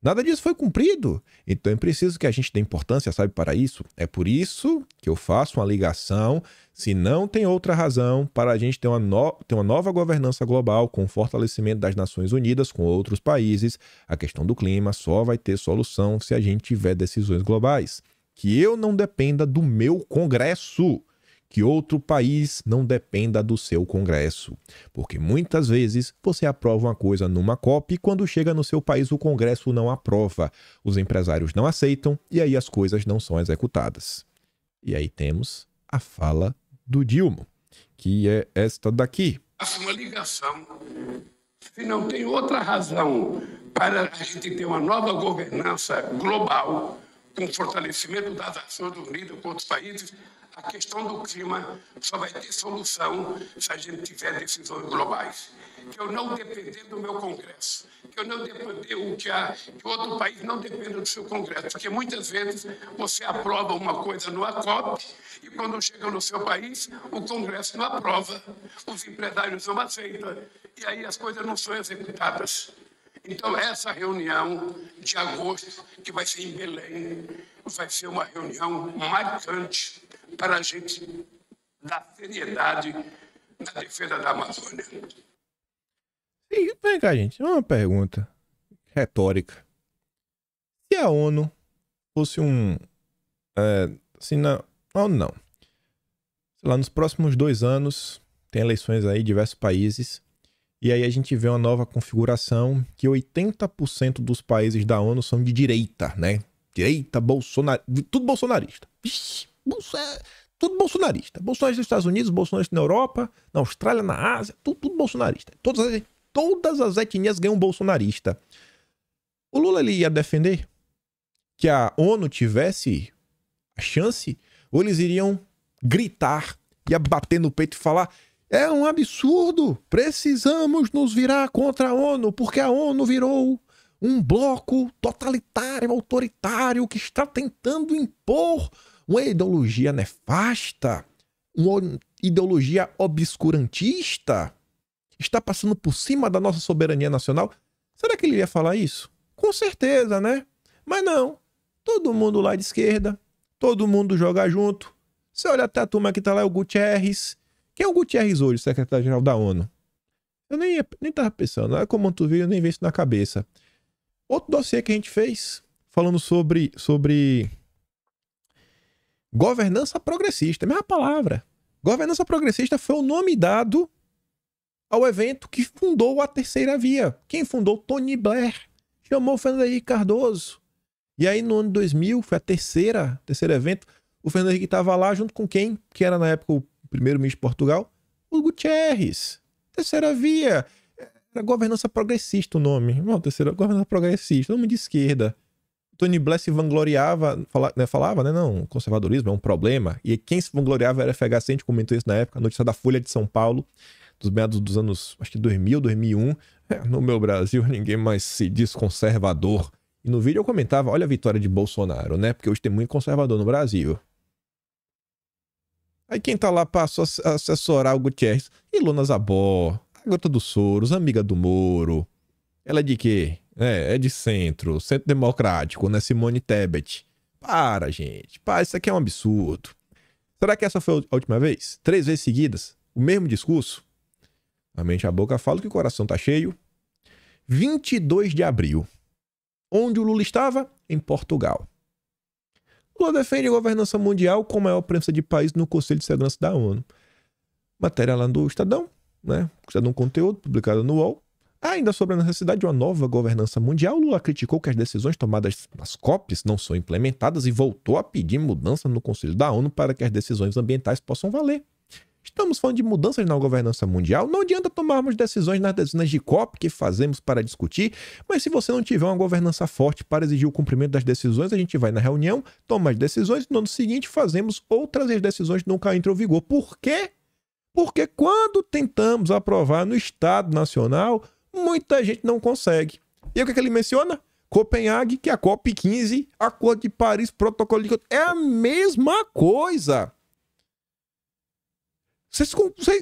Nada disso foi cumprido. Então é preciso que a gente dê importância, sabe, para isso. É por isso que eu faço uma ligação, se não tem outra razão, para a gente ter uma nova governança global com fortalecimento das Nações Unidas com outros países. A questão do clima só vai ter solução se a gente tiver decisões globais. Que eu não dependa do meu Congresso. Que outro país não dependa do seu Congresso. Porque muitas vezes você aprova uma coisa numa COP e quando chega no seu país o Congresso não aprova. Os empresários não aceitam e aí as coisas não são executadas. E aí temos a fala do Dilma, que é esta daqui. Faço uma ligação. Se não tem outra razão para a gente ter uma nova governança global, com fortalecimento das Nações Unidas com outros países, a questão do clima só vai ter solução se a gente tiver decisões globais. Que eu não depender do meu Congresso, que eu não depender que outro país não dependa do seu Congresso, porque muitas vezes você aprova uma coisa numa COP e quando chega no seu país o Congresso não aprova, os empresários não aceitam e aí as coisas não são executadas. Então essa reunião de agosto, que vai ser em Belém, vai ser uma reunião marcante para a gente dar seriedade na defesa da Amazônia. E vem cá, gente, uma pergunta retórica. Se a ONU fosse assim, não. Sei lá, nos próximos 2 anos, tem eleições aí em diversos países, e aí a gente vê uma nova configuração que 80% dos países da ONU são de direita, né? Direita, tudo bolsonarista. Vixe, tudo bolsonarista. Bolsonarista nos Estados Unidos, bolsonarista na Europa, na Austrália, na Ásia, tudo bolsonarista. Todas as etnias ganham bolsonarista. O Lula, ele ia defender que a ONU tivesse a chance, ou eles iriam gritar, ia bater no peito e falar: é um absurdo, precisamos nos virar contra a ONU, porque a ONU virou um bloco totalitário, autoritário, que está tentando impor uma ideologia nefasta, uma ideologia obscurantista, está passando por cima da nossa soberania nacional. Será que ele ia falar isso? Com certeza, né? Mas não. Todo mundo lá de esquerda, todo mundo joga junto. Você olha até a turma que tá lá, o Guterres. Quem é o Guterres hoje, secretário-geral da ONU? Eu nem tava pensando, não é como tu viu, eu nem vi isso na cabeça. Outro dossiê que a gente fez, falando sobre governança progressista, a mesma palavra. Governança progressista foi o nome dado ao evento que fundou a Terceira Via. Quem fundou? Tony Blair. Chamou o Fernando Henrique Cardoso. E aí no ano 2000, foi a terceiro evento, o Fernando Henrique estava lá junto com quem? Que era na época o primeiro-ministro de Portugal? O Guterres. Terceira Via. Era governança progressista o nome. Não, terceira governança progressista, nome de esquerda. Tony Blair se vangloriava, falava, né? Não, conservadorismo é um problema. E quem se vangloriava era FHC, a gente comentou isso na época, a notícia da Folha de São Paulo, dos meados dos anos, acho que 2000, 2001. No meu Brasil, ninguém mais se diz conservador. E no vídeo eu comentava, olha a vitória de Bolsonaro, né? Porque hoje tem muito conservador no Brasil. Aí quem tá lá para assessorar o Guterres? Ilona Zabor, a garota do Soros, amiga do Moro. Ela é de quê? É de centro democrático, né? Simone Tebet. Para, gente. Para, isso aqui é um absurdo. Será que essa foi a última vez? 3 vezes seguidas? O mesmo discurso? A mente e a boca falam que o coração tá cheio. 22 de abril. Onde o Lula estava? Em Portugal. Lula defende a governança mundial com a maior presença de país no Conselho de Segurança da ONU. Matéria lá do Estadão, né? Estadão Conteúdo, publicada no UOL. Ainda sobre a necessidade de uma nova governança mundial, Lula criticou que as decisões tomadas nas COPs não são implementadas e voltou a pedir mudança no Conselho da ONU para que as decisões ambientais possam valer. Estamos falando de mudanças na governança mundial. Não adianta tomarmos decisões nas dezenas de COP que fazemos para discutir, mas se você não tiver uma governança forte para exigir o cumprimento das decisões, a gente vai na reunião, toma as decisões e no ano seguinte fazemos outras e as decisões nunca entram em vigor. Por quê? Porque quando tentamos aprovar no Estado Nacional, muita gente não consegue. E o que ele menciona? Copenhague, que é a COP15, Acordo de Paris, Protocolo de Kyoto. É a mesma coisa.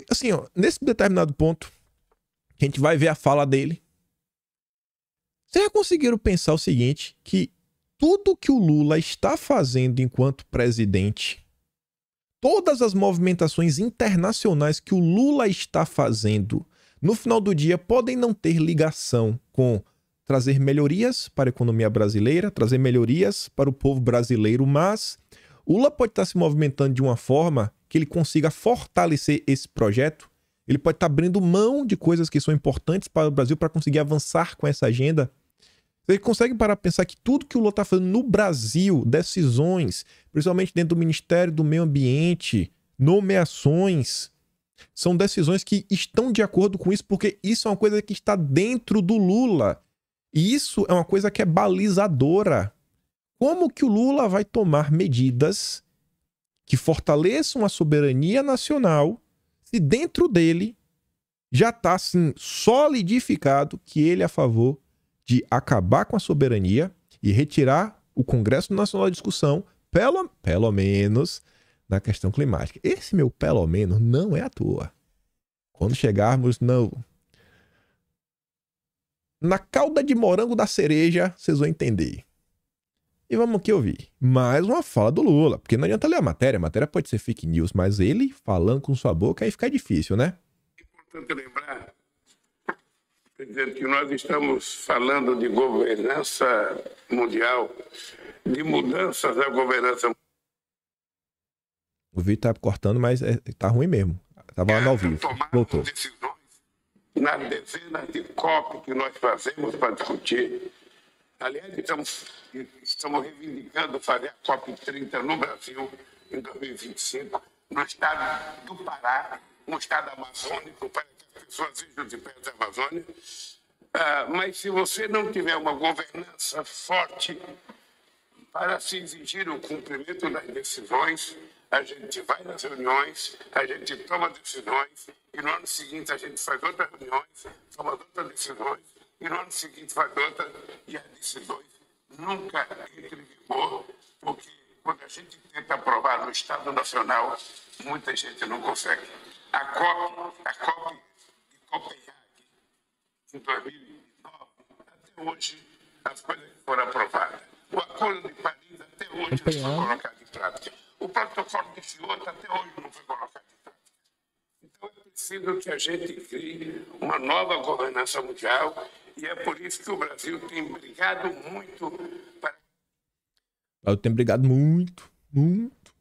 Assim, ó, nesse determinado ponto, que a gente vai ver a fala dele, vocês já conseguiram pensar o seguinte, que tudo que o Lula está fazendo enquanto presidente, todas as movimentações internacionais que o Lula está fazendo, no final do dia, podem não ter ligação com trazer melhorias para a economia brasileira, trazer melhorias para o povo brasileiro, mas o Lula pode estar se movimentando de uma forma que ele consiga fortalecer esse projeto. Ele pode estar abrindo mão de coisas que são importantes para o Brasil para conseguir avançar com essa agenda. Você consegue parar para pensar que tudo que o Lula está fazendo no Brasil, decisões, principalmente dentro do Ministério do Meio Ambiente, nomeações, são decisões que estão de acordo com isso, porque isso é uma coisa que está dentro do Lula. E isso é uma coisa que é balizadora. Como que o Lula vai tomar medidas que fortaleçam a soberania nacional se dentro dele já está assim, solidificado que ele é a favor de acabar com a soberania e retirar o Congresso Nacional da discussão, pelo menos na questão climática. Esse meu pelo menos não é à toa. Quando chegarmos na calda de morango da cereja, vocês vão entender. E vamos aqui ouvir mais uma fala do Lula, porque não adianta ler a matéria pode ser fake news, mas ele falando com sua boca aí fica difícil, né? É importante lembrar Presidente, que nós estamos falando de governança mundial, de mudanças na governança mundial. O vídeo tá cortando, mas tá ruim mesmo. Tava lá ao vivo. Voltou. Decisões nas dezenas de COP que nós fazemos para discutir. Aliás, estamos reivindicando fazer a COP30 no Brasil em 2025, no estado do Pará, um estado amazônico, para que as pessoas sejam de perto da Amazônia. Mas se você não tiver uma governança forte para se exigir o cumprimento das decisões, a gente vai nas reuniões, a gente toma decisões, e no ano seguinte a gente faz outras reuniões, toma outras decisões, e no ano seguinte faz outras, e as decisões nunca entram em vigor, porque quando a gente tenta aprovar no Estado Nacional, muita gente não consegue. A COP de Copenhague, em 2009, até hoje, as coisas foram aprovadas. O Acordo de Paris, até hoje, não foi colocado em prática. O protocolo de Kyoto, até hoje, não foi colocado em prática. Então, é preciso que a gente crie uma nova governança mundial, e é por isso que o Brasil tem brigado muito para... Eu tenho brigado muito, muito.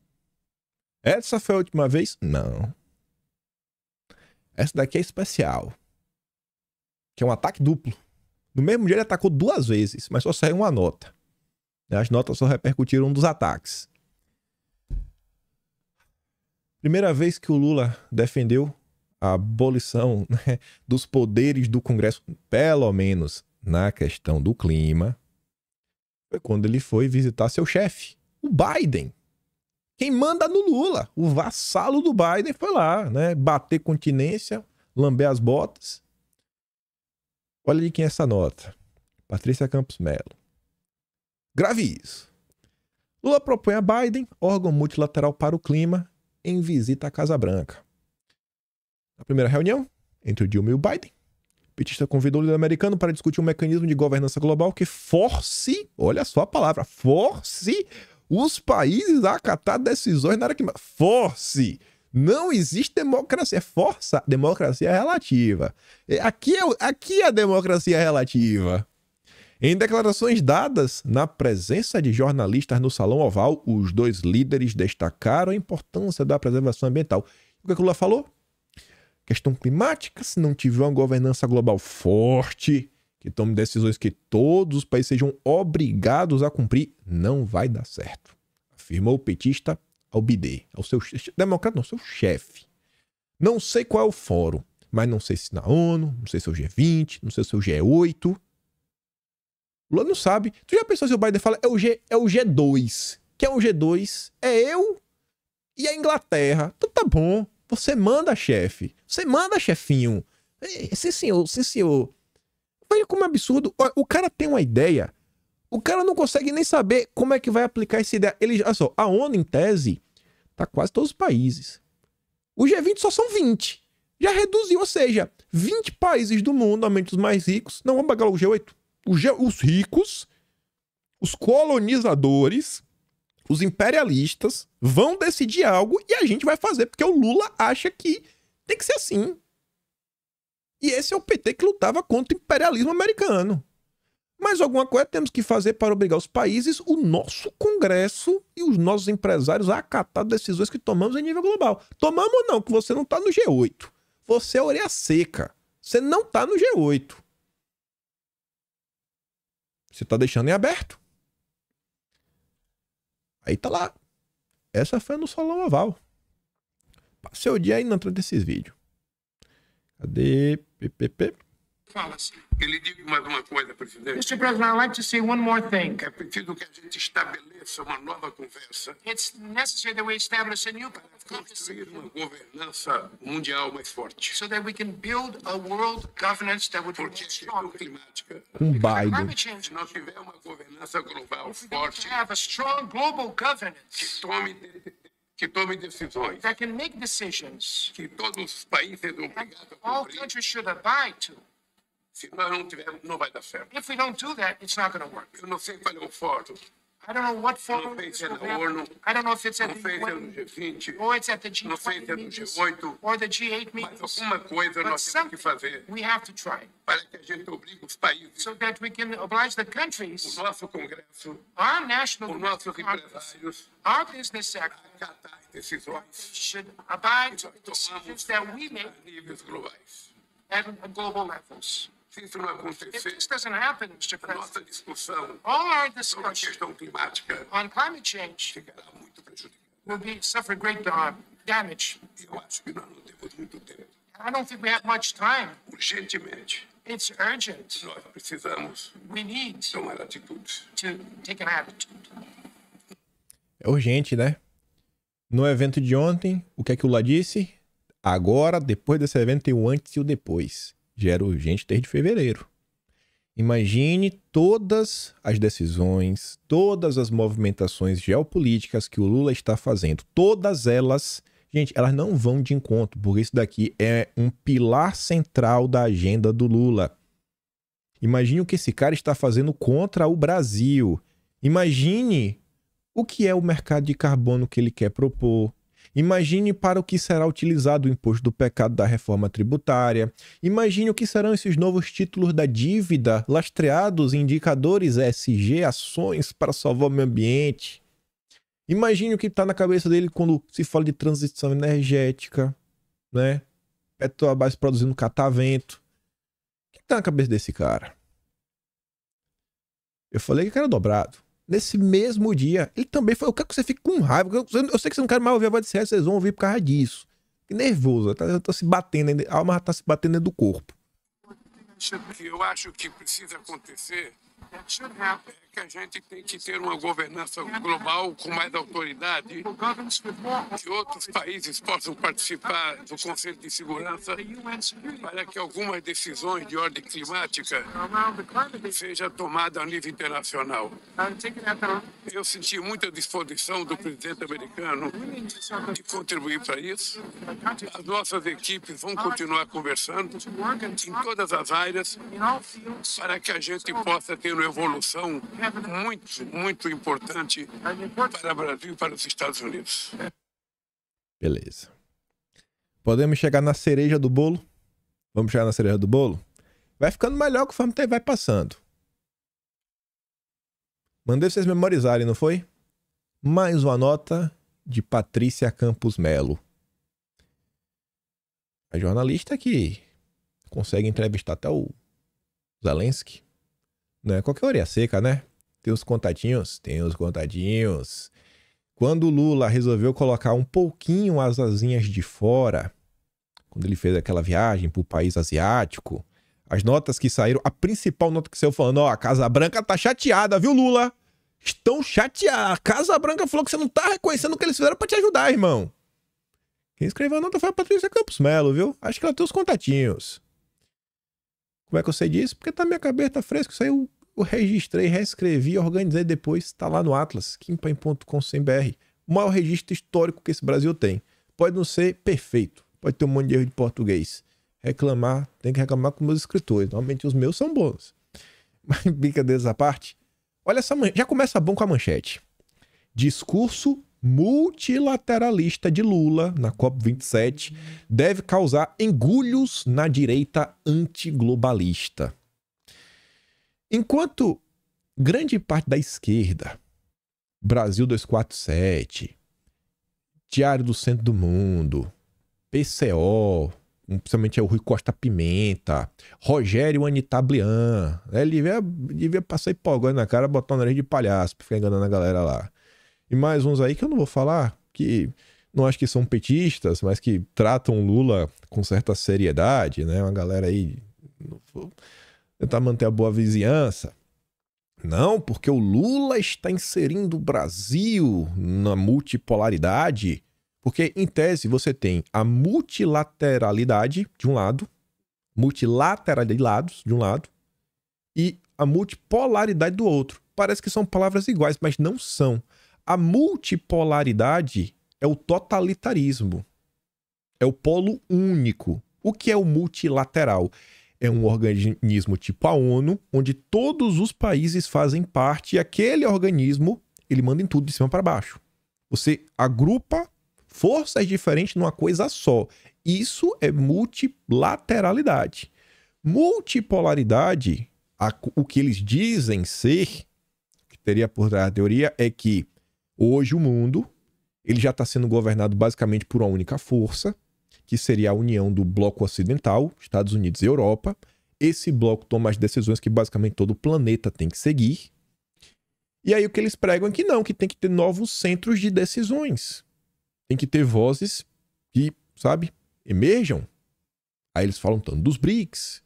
Essa foi a última vez? Não. Essa daqui é especial. Que é um ataque duplo. No mesmo dia ele atacou 2 vezes, mas só saiu uma nota. As notas só repercutiram um dos ataques. Primeira vez que o Lula defendeu a abolição, né, dos poderes do Congresso, pelo menos na questão do clima, foi quando ele foi visitar seu chefe, o Biden. Quem manda no Lula, o vassalo do Biden, foi lá, né, bater continência, lamber as botas. Olha de quem é essa nota. Patrícia Campos Melo. Grave isso. Lula propõe a Biden, órgão multilateral para o clima, em visita à Casa Branca. Na primeira reunião, entre o Dilma e o Biden, o petista convidou o líder americano para discutir um mecanismo de governança global que force, olha só a palavra, force os países a acatar decisões na área climática. Force! Não existe democracia, força. Democracia relativa. Aqui é a democracia relativa. Em declarações dadas na presença de jornalistas no Salão Oval, os 2 líderes destacaram a importância da preservação ambiental. O que o Lula falou? Questão climática, se não tiver uma governança global forte, que tome decisões que todos os países sejam obrigados a cumprir, não vai dar certo. Afirmou o petista ao BD, ao seu democrata, não, seu chefe. Não sei qual é o fórum, mas não sei se na ONU, não sei se é o G20, não sei se é o G8. Lula não sabe. Tu já pensou se o Biden fala é o G2? Que é o G2? É eu e a Inglaterra. Então tá bom. Você manda, chefe. Você manda, chefinho. Sim, senhor. Sim, senhor. Olha como é absurdo. O cara tem uma ideia. O cara não consegue nem saber como é que vai aplicar essa ideia. Olha só, a ONU, em tese, tá quase todos os países. O G20 só são 20. Já reduziu, ou seja, 20 países do mundo, normalmente os mais ricos. Não, vamos pagar o G8. Os ricos, os colonizadores, os imperialistas vão decidir algo e a gente vai fazer, porque o Lula acha que tem que ser assim. E esse é o PT que lutava contra o imperialismo americano. Mas alguma coisa temos que fazer para obrigar os países, o nosso Congresso e os nossos empresários a acatar decisões que tomamos em nível global. Tomamos ou não, que você não está no G8. Você é orelha seca. Você não está no G8. Você tá deixando em aberto. Aí tá lá. Essa foi no Salão Oval. Passei o dia aí dentro desses vídeos. Cadê? PPP. Fala-se. Ele diga mais uma coisa, presidente. Mr. President, I'd like to say one more thing. É preciso que a gente estabeleça uma nova conversa It's necessary that we establish a new para construir uma governança mundial mais forte. so that we can build a world governance that would be Porque a questão stronger. climática, Com Biden. Climate change, se não tiver uma governança global if we don't forte have a strong global governance que tome decisões, that can make decisions que todos os países sejam that obrigados a all cumprir, countries should abide to, se nós não tivermos, não vai dar certo. if we don't do that, it's not going to work. Eu não sei qual é o fórum. I don't know what Não forum fez this é will na ONU, happen. I don't know if it's at não the fez é no UN G20, or it's at the não fez G20 é no meetings G8, or the G8 mas meetings. alguma coisa But nós temos que something fazer we have to try para que a gente obrigue os países, so that we can oblige the o countries, nosso Congresso, our national os nossos Congress, empresários, our business sector a acatar as decisões should abide que to nós the decisions tomamos that we make a níveis globais. at global levels. Se isso não If acontecer, this doesn't happen, Mr. a President, nossa discussão all our sobre a discussion questão climática on climate change ficará muito prejudicada. will suffer great damage. Eu acho que nós não temos muito tempo. I don't think we have much time. Urgentemente, It's urgent. nós precisamos We need tomar atitudes. to take an attitude. É urgente, né? No evento de ontem, o que é que o Lula disse? Agora, depois desse evento, tem o antes e o depois. Já era urgente desde fevereiro. Imagine todas as decisões, todas as movimentações geopolíticas que o Lula está fazendo. Todas elas, gente, elas não vão de encontro, porque isso daqui é um pilar central da agenda do Lula. Imagine o que esse cara está fazendo contra o Brasil. Imagine o que é o mercado de carbono que ele quer propor. Imagine para o que será utilizado o imposto do pecado da reforma tributária. Imagine o que serão esses novos títulos da dívida lastreados em indicadores ESG, ações para salvar o meio ambiente. Imagine o que está na cabeça dele quando se fala de transição energética, né? Petrobras produzindo catavento. O que está na cabeça desse cara? Eu falei que era dobrado. Nesse mesmo dia, ele também falou: eu quero que você fique com raiva. Eu sei que você não quer mais ouvir a voz de Sérgio, vocês vão ouvir por causa disso. Que nervoso, tá se batendo, a alma tá se batendo dentro do corpo. O que eu acho que precisa acontecer That should happen. é que a gente tem que ter uma governança global com mais autoridade, Governments with more que outros países possam participar do Conselho de Segurança, the UN security para que algumas decisões de ordem climática around the climate issue sejam tomadas a nível internacional. are taken at the Eu senti muita disposição do presidente americano de contribuir para isso. country As nossas equipes vão continuar conversando to work and em todas as áreas in all fields para que a gente possa ter uma evolução muito, muito importante and important para o Brasil e para os Estados Unidos. Beleza. Podemos chegar na cereja do bolo? Vamos chegar na cereja do bolo? Vai ficando melhor conforme o tempo vai passando. Mandei vocês memorizarem, não foi? Mais uma nota de Patrícia Campos Melo. A jornalista que consegue entrevistar até o Zelensky. Não é qualquer orelha seca, né? Tem os contatinhos? Tem os contadinhos. Quando o Lula resolveu colocar um pouquinho as asinhas de fora, quando ele fez aquela viagem para o país asiático, as notas que saíram, a principal nota que saiu falando: ó, a Casa Branca tá chateada, viu, Lula? Estão chateados. A Casa Branca falou que você não tá reconhecendo o que eles fizeram para te ajudar, irmão. Quem escreveu a nota foi a Patrícia Campos Melo, viu? Acho que ela tem os contatinhos. Como é que eu sei disso? Porque tá na minha cabeça, tá fresco. Isso aí eu registrei, reescrevi, organizei depois. Tá lá no Atlas, kimpaim.com.br. O maior registro histórico que esse Brasil tem. Pode não ser perfeito. Pode ter um monte de erro de português. Reclamar, tem que reclamar com meus escritores. Normalmente os meus são bons. Mas brincadeiras à parte. Olha essa manchete. Já começa bom com a manchete. Discurso multilateralista de Lula na COP27 deve causar engulhos na direita antiglobalista. Enquanto grande parte da esquerda, Brasil 247, Diário do Centro do Mundo, PCO, principalmente é o Rui Costa Pimenta, Rogério Anitablian, ele devia passar hipogônio na cara, botar um nariz de palhaço pra ficar enganando a galera lá. E mais uns aí que eu não vou falar, que não acho que são petistas, mas que tratam Lula com certa seriedade, né? Uma galera aí, vou tentar manter a boa vizinhança. Não, porque o Lula está inserindo o Brasil na multipolaridade. Porque, em tese, você tem a multilateralidade de um lado, multilateralidade de um lado, e a multipolaridade do outro. Parece que são palavras iguais, mas não são. A multipolaridade é o totalitarismo. É o polo único. O que é o multilateral? É um organismo tipo a ONU, onde todos os países fazem parte e aquele organismo ele manda em tudo de cima para baixo. Você agrupa forças diferentes numa coisa só. Isso é multilateralidade. Multipolaridade, o que eles dizem ser, que teria por trás da teoria, é que hoje o mundo ele já está sendo governado basicamente por uma única força, que seria a união do bloco ocidental, Estados Unidos e Europa. Esse bloco toma as decisões que basicamente todo o planeta tem que seguir. E aí o que eles pregam é que não, que tem que ter novos centros de decisões. Tem que ter vozes que, sabe, emerjam. Aí eles falam tanto dos BRICS.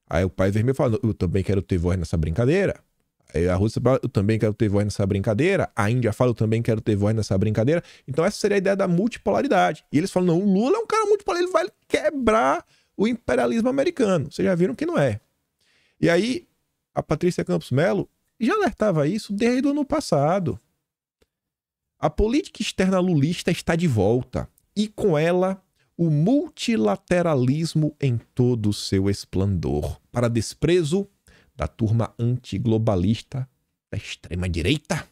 Aí o Pai Vermelho fala, eu também quero ter voz nessa brincadeira. Aí a Rússia fala, eu também quero ter voz nessa brincadeira. A Índia fala, eu também quero ter voz nessa brincadeira. Então essa seria a ideia da multipolaridade. E eles falam, não, o Lula é um cara multipolar, ele vai quebrar o imperialismo americano. Vocês já viram que não é. E aí a Patrícia Campos Melo já alertava isso desde o ano passado. A política externa lulista está de volta. E com ela, o multilateralismo em todo o seu esplendor. Para desprezo da turma antiglobalista da extrema-direita.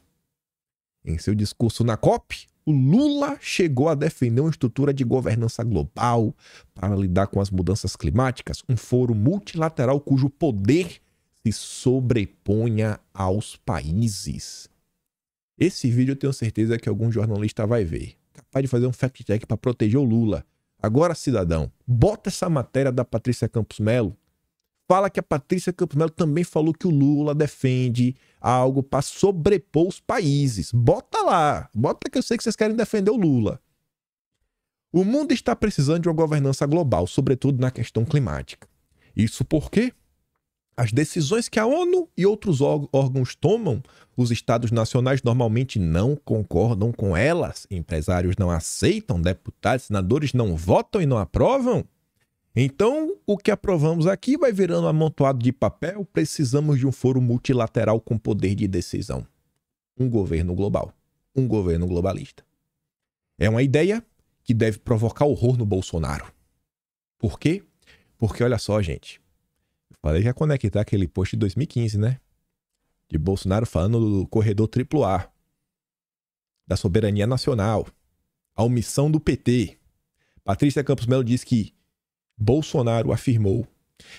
Em seu discurso na COP, o Lula chegou a defender uma estrutura de governança global para lidar com as mudanças climáticas, um foro multilateral cujo poder se sobreponha aos países. Esse vídeo eu tenho certeza que algum jornalista vai ver. Capaz de fazer um fact-check para proteger o Lula. Agora, cidadão, bota essa matéria da Patrícia Campos Melo. Fala que a Patrícia Campos Melo também falou que o Lula defende algo para sobrepor os países. Bota lá. Bota que eu sei que vocês querem defender o Lula. O mundo está precisando de uma governança global, sobretudo na questão climática. Isso porque as decisões que a ONU e outros órgãos tomam, os estados nacionais normalmente não concordam com elas. Empresários não aceitam, deputados, senadores não votam e não aprovam. Então, o que aprovamos aqui vai virando um amontoado de papel. Precisamos de um foro multilateral com poder de decisão. Um governo global. Um governo globalista. É uma ideia que deve provocar horror no Bolsonaro. Por quê? Porque, olha só, gente. Eu falei que ia conectar aquele post de 2015, né? De Bolsonaro falando do corredor AAA. Da soberania nacional. A omissão do PT. Patrícia Campos Melo diz que Bolsonaro afirmou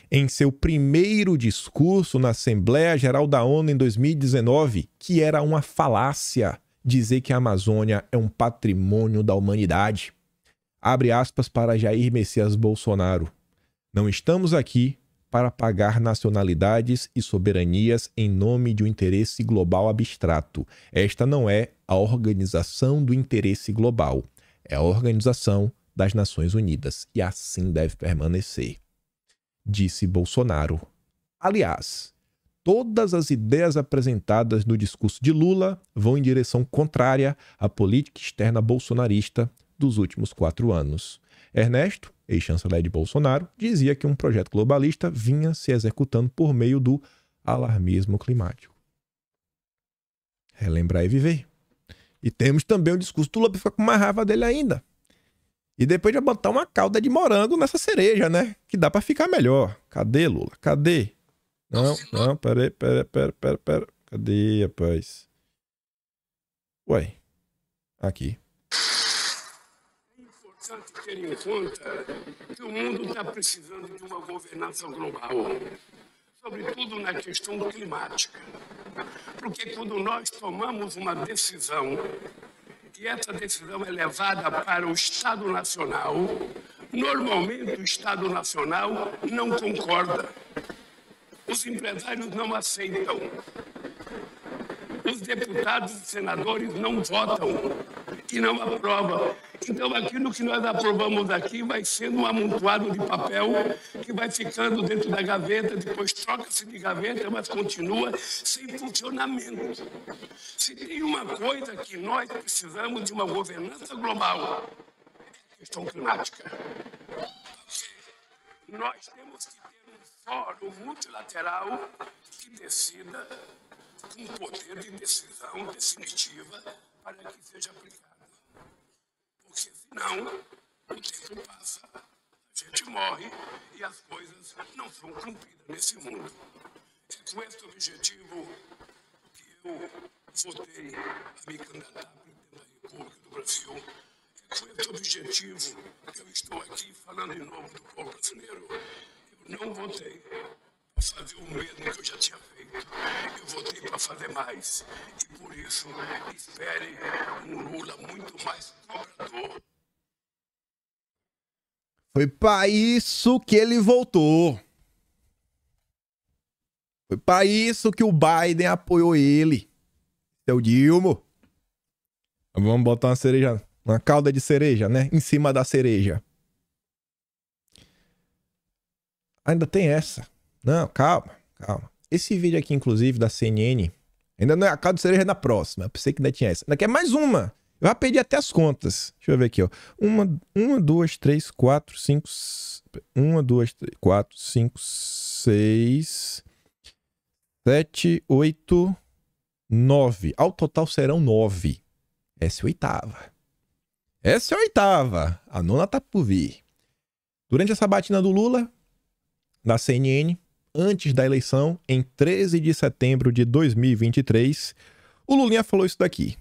em seu primeiro discurso na Assembleia Geral da ONU em 2019 que era uma falácia dizer que a Amazônia é um patrimônio da humanidade. Abre aspas para Jair Messias Bolsonaro. Não estamos aqui para pagar nacionalidades e soberanias em nome de um interesse global abstrato. Esta não é a organização do interesse global. É a organização das Nações Unidas, e assim deve permanecer, disse Bolsonaro. Aliás, todas as ideias apresentadas no discurso de Lula vão em direção contrária à política externa bolsonarista dos últimos 4 anos. Ernesto, ex-chanceler de Bolsonaro, dizia que um projeto globalista vinha se executando por meio do alarmismo climático. Relembrar e viver. E temos também o discurso do Lula para ficar com mais raiva dele ainda. E depois de botar uma calda de morango nessa cereja, né? Que dá pra ficar melhor. Cadê, Lula? Cadê? Não, pera. Cadê, rapaz? Ué. Aqui. É importante ter em conta que o mundo está precisando de uma governança global, sobretudo na questão climática. Porque quando nós tomamos uma decisão, e essa decisão é levada para o Estado Nacional, normalmente o Estado Nacional não concorda. Os empresários não aceitam. Os deputados e senadores não votam e não aprovam. Então, aquilo que nós aprovamos aqui vai sendo um amontoado de papel que vai ficando dentro da gaveta, depois troca-se de gaveta, mas continua sem funcionamento. Se tem uma coisa que nós precisamos de uma governança global, é a questão climática. Nós temos que ter um fórum multilateral que decida com poder de decisão definitiva para que seja aplicado. Porque senão o tempo passa, a gente morre e as coisas não são cumpridas nesse mundo. É com esse objetivo que eu votei a me candidatar a presidente da República do Brasil. Com esse objetivo, eu estou aqui falando em nome do povo brasileiro. Eu não votei para fazer o mesmo que eu já tinha feito. Eu votei para fazer mais. E por isso, espere um Lula muito mais cobrador. Foi para isso que ele voltou. Foi para isso que o Biden apoiou ele. Seu Dilma. Vamos botar uma cereja, uma calda de cereja, né? Em cima da cereja. Ainda tem essa. Não, calma. Esse vídeo aqui, inclusive, da CNN, ainda não é a calda de cereja, é na próxima. Eu pensei que ainda tinha essa. Ainda quer mais uma. Eu já perdi até as contas. Deixa eu ver aqui, ó. 1, 2, 3, 4, 5... 1, 2, 3, 4, 5, 6... 7, 8, 9. Ao total serão 9. Essa é a oitava. Essa é a oitava. A nona tá por vir. Durante a sabatina do Lula, da CNN, antes da eleição, em 13 de setembro de 2023, o Lulinha falou isso daqui.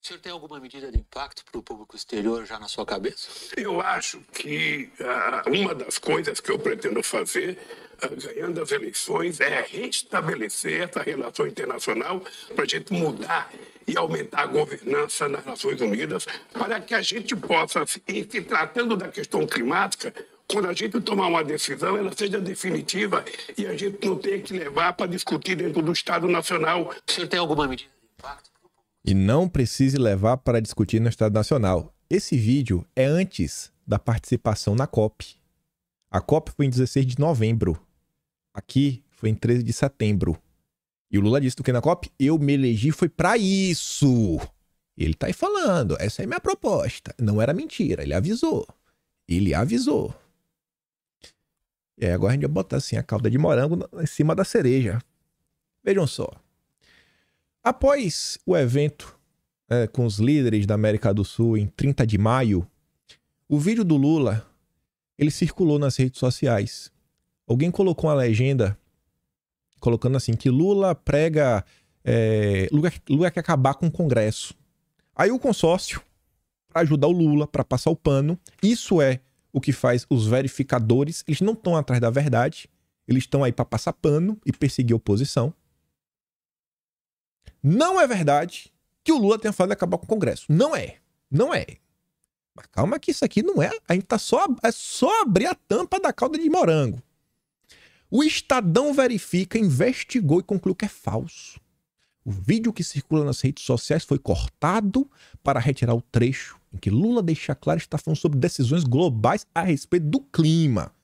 O senhor tem alguma medida de impacto para o público exterior já na sua cabeça? Eu acho que uma das coisas que eu pretendo fazer, ganhando as eleições, é restabelecer essa relação internacional para a gente mudar e aumentar a governança nas Nações Unidas, para que a gente possa, em se tratando da questão climática, quando a gente tomar uma decisão, ela seja definitiva e a gente não tenha que levar para discutir dentro do Estado Nacional. O senhor tem alguma medida de impacto? E não precise levar para discutir no Estado Nacional. Esse vídeo é antes da participação na COP. A COP foi em 16 de novembro. Aqui foi em 13 de setembro. E o Lula disse do que na COP? Eu me elegi foi para isso. Ele tá aí falando. Essa é a minha proposta. Não era mentira. Ele avisou. Ele avisou. E aí agora a gente vai botar assim a calda de morango em cima da cereja. Vejam só. Após o evento com os líderes da América do Sul em 30 de maio, o vídeo do Lula, ele circulou nas redes sociais. Alguém colocou uma legenda colocando assim, que Lula prega... Lula quer acabar com o Congresso. Aí o consórcio, para ajudar o Lula, para passar o pano, isso é o que faz os verificadores, eles não estão atrás da verdade, eles estão aí para passar pano e perseguir a oposição. Não é verdade que o Lula tenha falado de acabar com o Congresso. Não é. Não é. Mas calma que isso aqui não é. A gente tá é só abrir a tampa da calda de morango. O Estadão Verifica investigou e concluiu que é falso. O vídeo que circula nas redes sociais foi cortado para retirar o trecho em que Lula deixa claro que está falando sobre decisões globais a respeito do clima.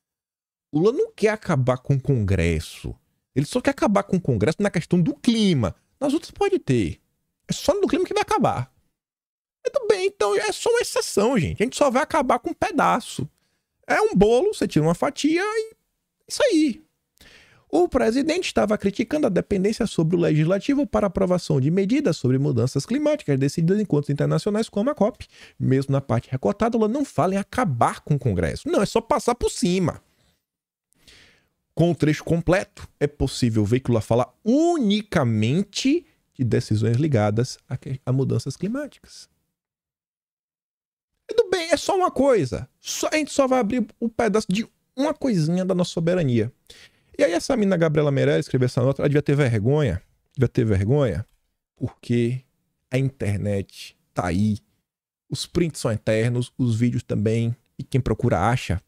O Lula não quer acabar com o Congresso. Ele só quer acabar com o Congresso na questão do clima. Nas outras pode ter. É só no clima que vai acabar. Muito bem, então é só uma exceção, gente. A gente só vai acabar com um pedaço. É um bolo, você tira uma fatia e... isso aí. O presidente estava criticando a dependência sobre o legislativo para aprovação de medidas sobre mudanças climáticas decididas em encontros internacionais como a COP. Mesmo na parte recortada, ela não fala em acabar com o Congresso. Não, é só passar por cima. Com o trecho completo, é possível ver que Lula fala unicamente de decisões ligadas a mudanças climáticas. Tudo bem, é só uma coisa. A gente só vai abrir um pedaço de uma coisinha da nossa soberania. E aí essa menina Gabriela Meirelles escreveu essa nota, ela devia ter vergonha, porque a internet tá aí, os prints são eternos, os vídeos também, e quem procura acha.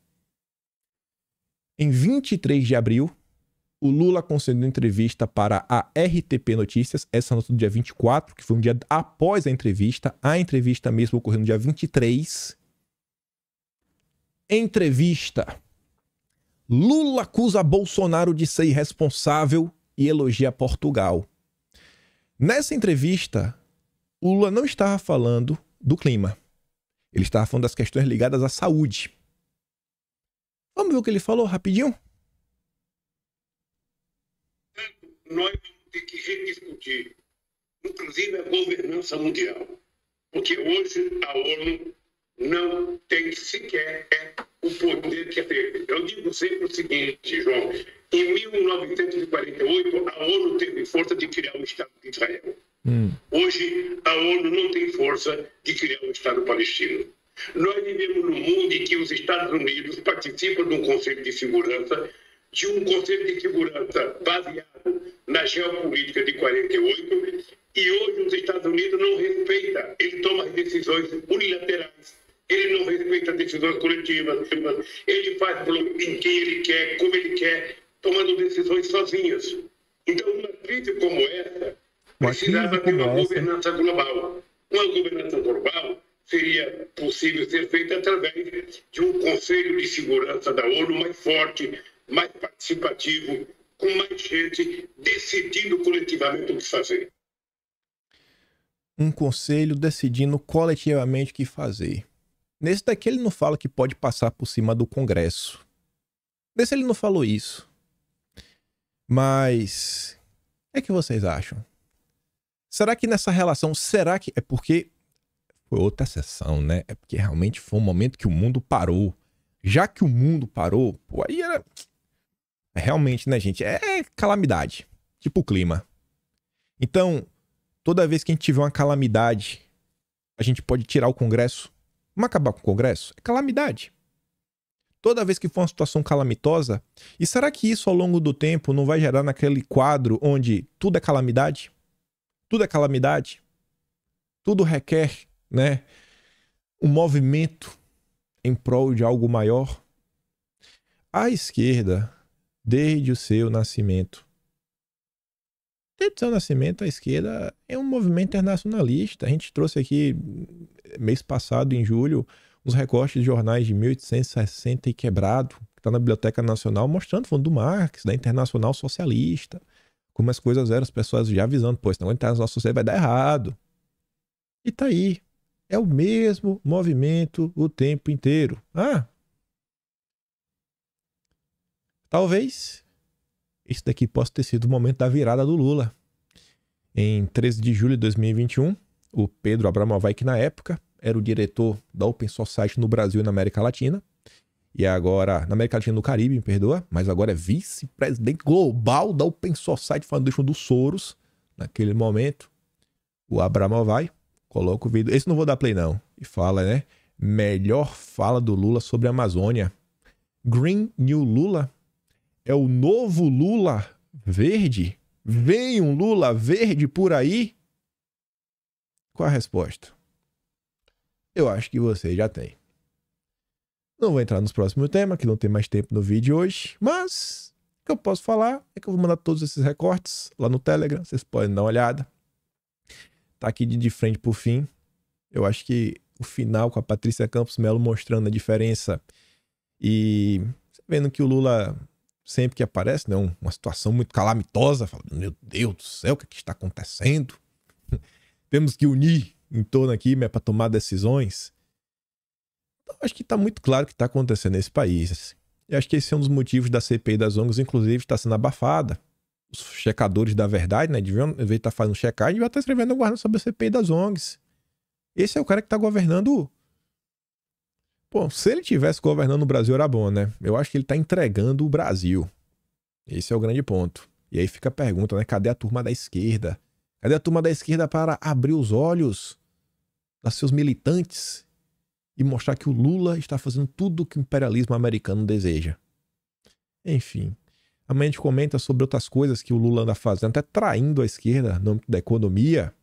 Em 23 de abril, o Lula concedeu entrevista para a RTP Notícias, essa nota do dia 24, que foi um dia após a entrevista mesmo ocorreu no dia 23. Entrevista. Lula acusa Bolsonaro de ser irresponsável e elogia Portugal. Nessa entrevista, o Lula não estava falando do clima. Ele estava falando das questões ligadas à saúde. Vamos ver o que ele falou rapidinho? Nós vamos ter que rediscutir, inclusive, a governança mundial. Porque hoje a ONU não tem sequer o poder que teve. Eu digo sempre o seguinte, João. Em 1948, a ONU teve força de criar o Estado de Israel. Hoje, a ONU não tem força de criar um Estado palestino. Nós vivemos num mundo em que os Estados Unidos participam de um Conselho de Segurança, baseado na geopolítica de 48, e hoje os Estados Unidos não respeitam, ele toma as decisões unilaterais, ele não respeita as decisões coletivas, ele faz em quem ele quer, como ele quer, tomando decisões sozinhos. Então, uma crise como essa precisava ter uma governança global. Uma governança global seria possível ser feita através de um Conselho de Segurança da ONU mais forte, mais participativo, com mais gente decidindo coletivamente o que fazer. Um conselho decidindo coletivamente o que fazer. Nesse daqui ele não fala que pode passar por cima do Congresso. Nesse ele não falou isso. Mas o que vocês acham? Será que nessa relação, é porque foi outra sessão, né? É porque realmente foi um momento que o mundo parou. Já que o mundo parou, pô, aí era... Realmente, né, gente? É calamidade. Tipo o clima. Então, toda vez que a gente tiver uma calamidade, a gente pode tirar o Congresso. Vamos acabar com o Congresso? É calamidade. Toda vez que for uma situação calamitosa, e será que isso ao longo do tempo não vai gerar naquele quadro onde tudo é calamidade? Tudo é calamidade. Tudo requer, né, um movimento em prol de algo maior. A esquerda, desde o seu nascimento, a esquerda é um movimento internacionalista. A gente trouxe aqui, mês passado, em julho, uns recortes de jornais de 1860 e quebrado, que está na Biblioteca Nacional, mostrando, falando do Marx, da Internacional Socialista, como as coisas eram, as pessoas já avisando, pô, esse negócio internacional socialista vai dar errado. E tá aí. É o mesmo movimento o tempo inteiro. Talvez esse daqui possa ter sido o momento da virada do Lula. Em 13 de julho de 2021, o Pedro Abramovay, que na época era o diretor da Open Society no Brasil e na América Latina, e agora, na América Latina e no Caribe, me perdoa, mas agora é vice-presidente global da Open Society Foundation do Soros, naquele momento, o Abramovay coloca o vídeo, esse não vou dar play não, e fala, né, melhor fala do Lula sobre a Amazônia. Green New Lula é o novo Lula verde? Vem um Lula verde por aí? Qual a resposta? Eu acho que você já tem. Não vou entrar nos próximos temas, que não tem mais tempo no vídeo de hoje, mas o que eu posso falar é que eu vou mandar todos esses recortes lá no Telegram, vocês podem dar uma olhada. Tá aqui de frente pro fim. Eu acho que o final com a Patrícia Campos Melo mostrando a diferença e vendo que o Lula, sempre que aparece, né, uma situação muito calamitosa, falando, meu Deus do céu, o que está acontecendo? Temos que unir em torno aqui, né, para tomar decisões. Então, acho que está muito claro o que está acontecendo nesse país. Eu acho que esse é um dos motivos da CPI das ONGs, inclusive, está sendo abafada. Os checadores da verdade, né, deviam, em vez de estar fazendo checagem, deviam estar escrevendo um guarda sobre a CPI das ONGs. Esse é o cara que está governando. Bom, se ele tivesse governando o Brasil era bom, né? Eu acho que ele está entregando o Brasil. Esse é o grande ponto. E aí fica a pergunta, né? Cadê a turma da esquerda? Cadê a turma da esquerda para abrir os olhos dos seus militantes e mostrar que o Lula está fazendo tudo o que o imperialismo americano deseja? Enfim, amanhã a gente comenta sobre outras coisas que o Lula anda fazendo, até traindo a esquerda no âmbito da economia,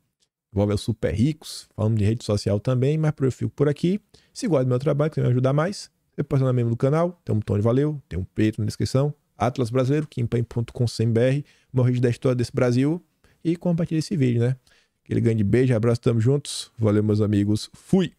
envolve os super ricos, falando de rede social também, mas eu fico por aqui. Se gosta do meu trabalho, quer me ajudar mais, você pode ser membro do canal, tem um botão de valeu, tem um peito na descrição, Atlas Brasileiro, kimpaim.com.br, uma rede da história desse Brasil, e compartilha esse vídeo, né? Aquele grande beijo, abraço, tamo juntos, valeu meus amigos, fui!